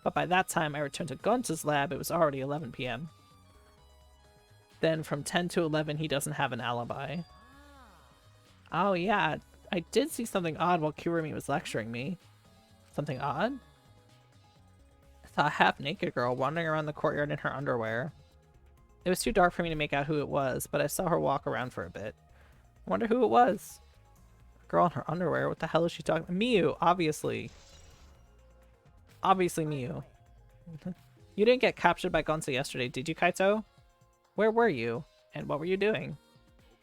But by that time I returned to Gonta's lab, it was already 11 p.m. Then from 10 to 11 he doesn't have an alibi. Oh yeah, I did see something odd while Kirumi was lecturing me. Something odd? I saw a half-naked girl wandering around the courtyard in her underwear. It was too dark for me to make out who it was, but I saw her walk around for a bit. I wonder who it was. A girl in her underwear? What the hell is she talking about? Miyu, obviously. Obviously Miyu. You didn't get captured by Gonza yesterday, did you, Kaito? Where were you? And what were you doing?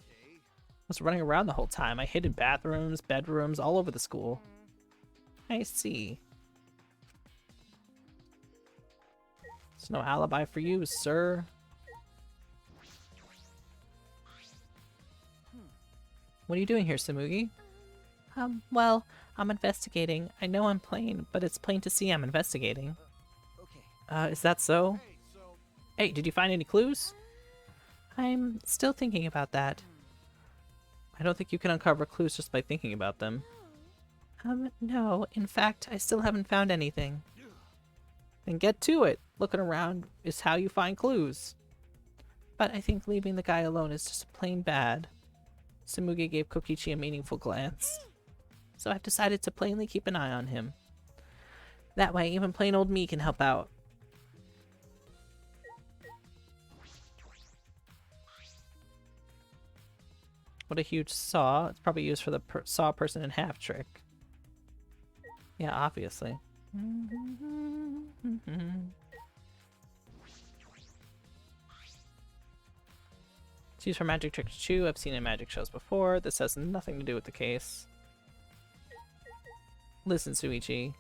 okay. I was running around the whole time. I hid in bathrooms, bedrooms, all over the school. I see. There's no alibi for you, sir. What are you doing here, Samugi? Well, I'm investigating. I know I'm plain, but it's plain to see I'm investigating. Okay. Is that so? Hey, did you find any clues? I'm still thinking about that. I don't think you can uncover clues just by thinking about them. No. In fact, I still haven't found anything. Then get to it. Looking around is how you find clues. But I think leaving the guy alone is just plain bad. Samugi gave Kokichi a meaningful glance. So I've decided to plainly keep an eye on him. That way, even plain old me can help out. What a huge saw. It's probably used for the saw person in half trick. Yeah, obviously. It's used for magic tricks too. I've seen it in magic shows before. This has nothing to do with the case. Listen, Suichi.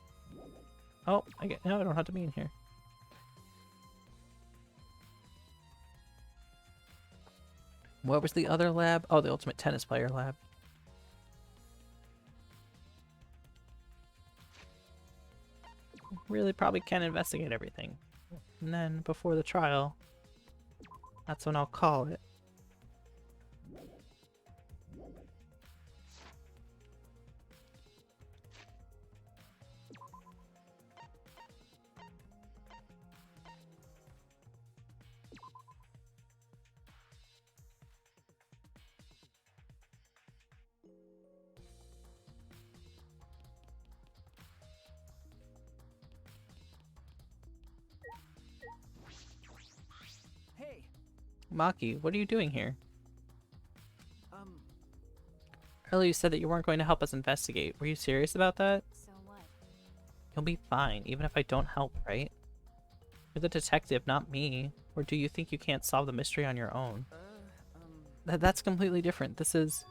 Oh, no, I don't have to be in here. What was the other lab? Oh, the ultimate tennis player lab. Really probably can investigate everything. And then before the trial, that's when I'll call it. Hey, Maki, what are you doing here? Earlier you said that you weren't going to help us investigate. Were you serious about that? So what? You'll be fine, even if I don't help, right? You're the detective, not me. Or do you think you can't solve the mystery on your own? That's completely different. This is...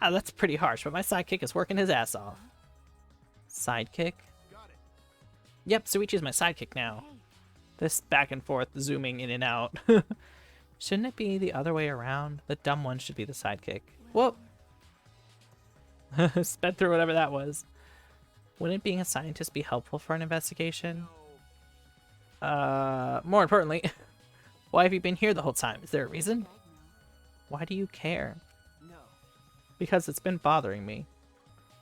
Ah, that's pretty harsh, but my sidekick is working his ass off. Sidekick? Yep, Suichi's my sidekick now. Hey, This back and forth, zooming in and out. Shouldn't it be the other way around? The dumb one should be the sidekick. Whoop! Sped through whatever that was. Wouldn't being a scientist be helpful for an investigation? More importantly, why have you been here the whole time? Is there a reason? I'd know. Why do you care? no. Because it's been bothering me.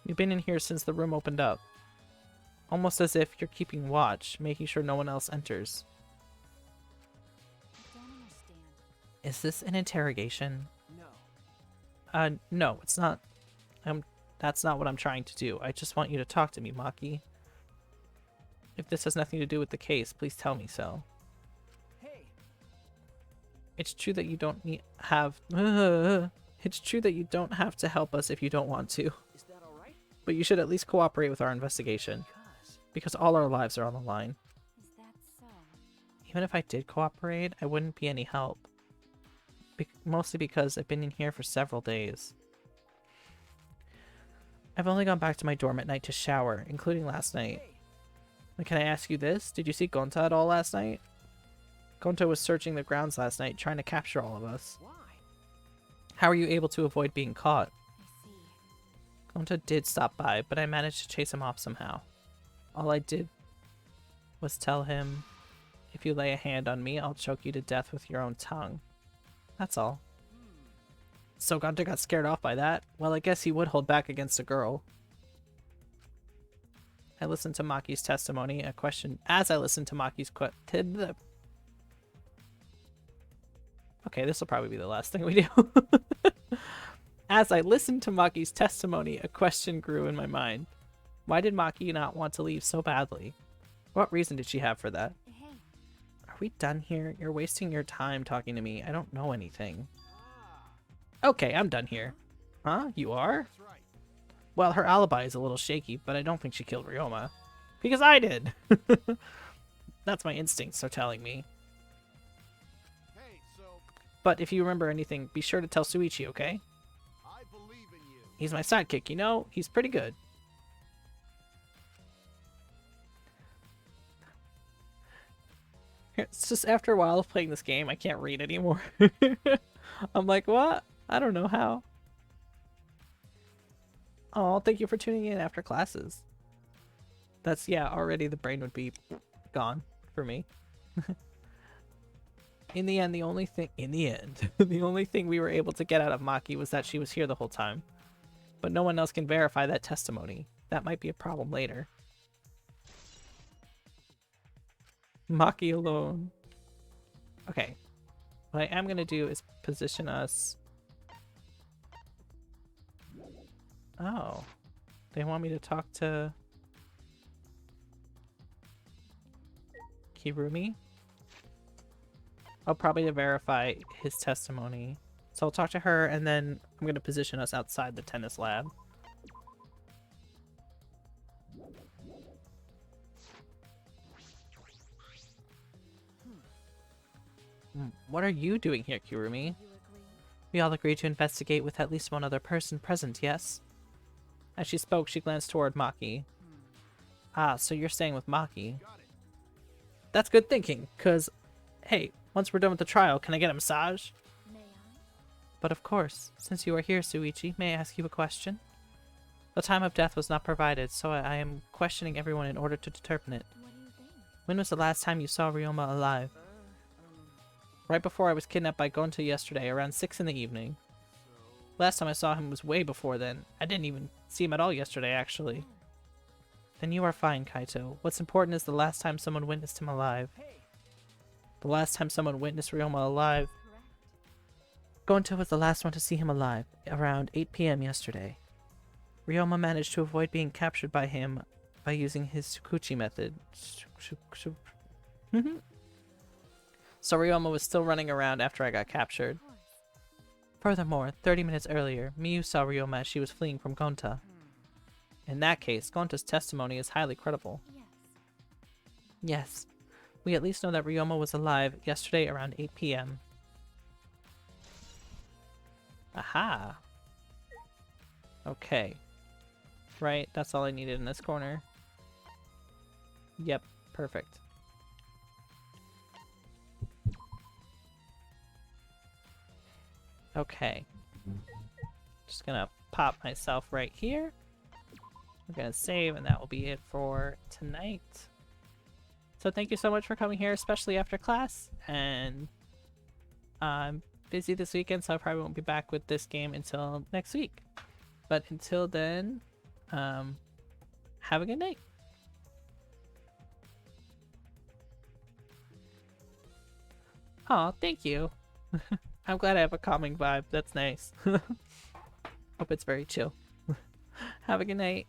You've been in here since the room opened up. Almost as if you're keeping watch, making sure no one else enters. I don't understand. Is this an interrogation? No. No, it's not. That's not what I'm trying to do. I just want you to talk to me, Maki. If this has nothing to do with the case, please tell me so. Hey, It's true that you don't It's true that you don't have to help us if you don't want to. is that all right? But you should at least cooperate with our investigation. Because all our lives are on the line. Is that so? Even if I did cooperate, I wouldn't be any help. Mostly because I've been in here for several days. I've only gone back to my dorm at night to shower, including last night. Hey, And can I ask you this? Did you see Gonta at all last night? Gonta was searching the grounds last night, trying to capture all of us. why? How were you able to avoid being caught? I see. Gonta did stop by, but I managed to chase him off somehow. All I did was tell him, if you lay a hand on me, I'll choke you to death with your own tongue. That's all. So Gonta got scared off by that? Well, I guess he would hold back against a girl. I listened to Maki's testimony, as I listened to Maki's Okay, this will probably be the last thing we do. As I listened to Maki's testimony, a question grew in my mind. Why did Maki not want to leave so badly? What reason did she have for that? Hey, Are we done here? You're wasting your time talking to me. I don't know anything. Okay, I'm done here. Huh? You are? Well, her alibi is a little shaky, but I don't think she killed Ryoma. Because I did! That's my instincts are telling me. But if you remember anything, be sure to tell Suichi, okay? I believe in you. He's my sidekick, you know? He's pretty good. It's just after a while of playing this game, I can't read anymore. I'm like, what? I don't know how. Oh, thank you for tuning in after classes. That's, yeah, already the brain would be gone. worked for me. In the end, the only thing the only thing we were able to get out of Maki was that she was here the whole time. But no one else can verify that testimony. That might be a problem later. Maki alone. Okay. What I am gonna do is position us. Oh. They want me to talk to Kirumi? Oh, probably to verify his testimony. So I'll talk to her and then I'm gonna position us outside the tennis lab. What are you doing here, Kirumi? We all agreed to investigate with at least one other person present, yes? As she spoke, she glanced toward Maki. Ah, so you're staying with Maki. That's good thinking, cause, hey, once we're done with the trial, can I get a massage? May I? But of course, since you are here, Suichi, may I ask you a question? The time of death was not provided, so I am questioning everyone in order to determine it. What do you think? When was the last time you saw Ryoma alive? Right before I was kidnapped by Gonta yesterday, around 6 in the evening. Last time I saw him was way before then. I didn't even see him at all yesterday, actually. Then you are fine, Kaito. What's important is the last time someone witnessed him alive. The last time someone witnessed Ryoma alive. Correct. Gonta was the last one to see him alive, around 8 p.m. yesterday. Ryoma managed to avoid being captured by him by using his Tsukuchi method. So Ryoma was still running around after I got captured. Of course. Furthermore, 30 minutes earlier, Miyu saw Ryoma as she was fleeing from Gonta. In that case, Gonta's testimony is highly credible. Yes. Yes, we at least know that Ryoma was alive yesterday around 8 p.m. Aha! Okay. Right, that's all I needed in this corner. Yep, perfect. Okay. Just gonna pop myself right here. I'm gonna save and that will be it for tonight. So thank you so much for coming here, especially after class. And I'm busy this weekend, so I probably won't be back with this game until next week. But until then, have a good night. Aw, thank you. I'm glad I have a calming vibe. That's nice. Hope it's very chill. Have a good night.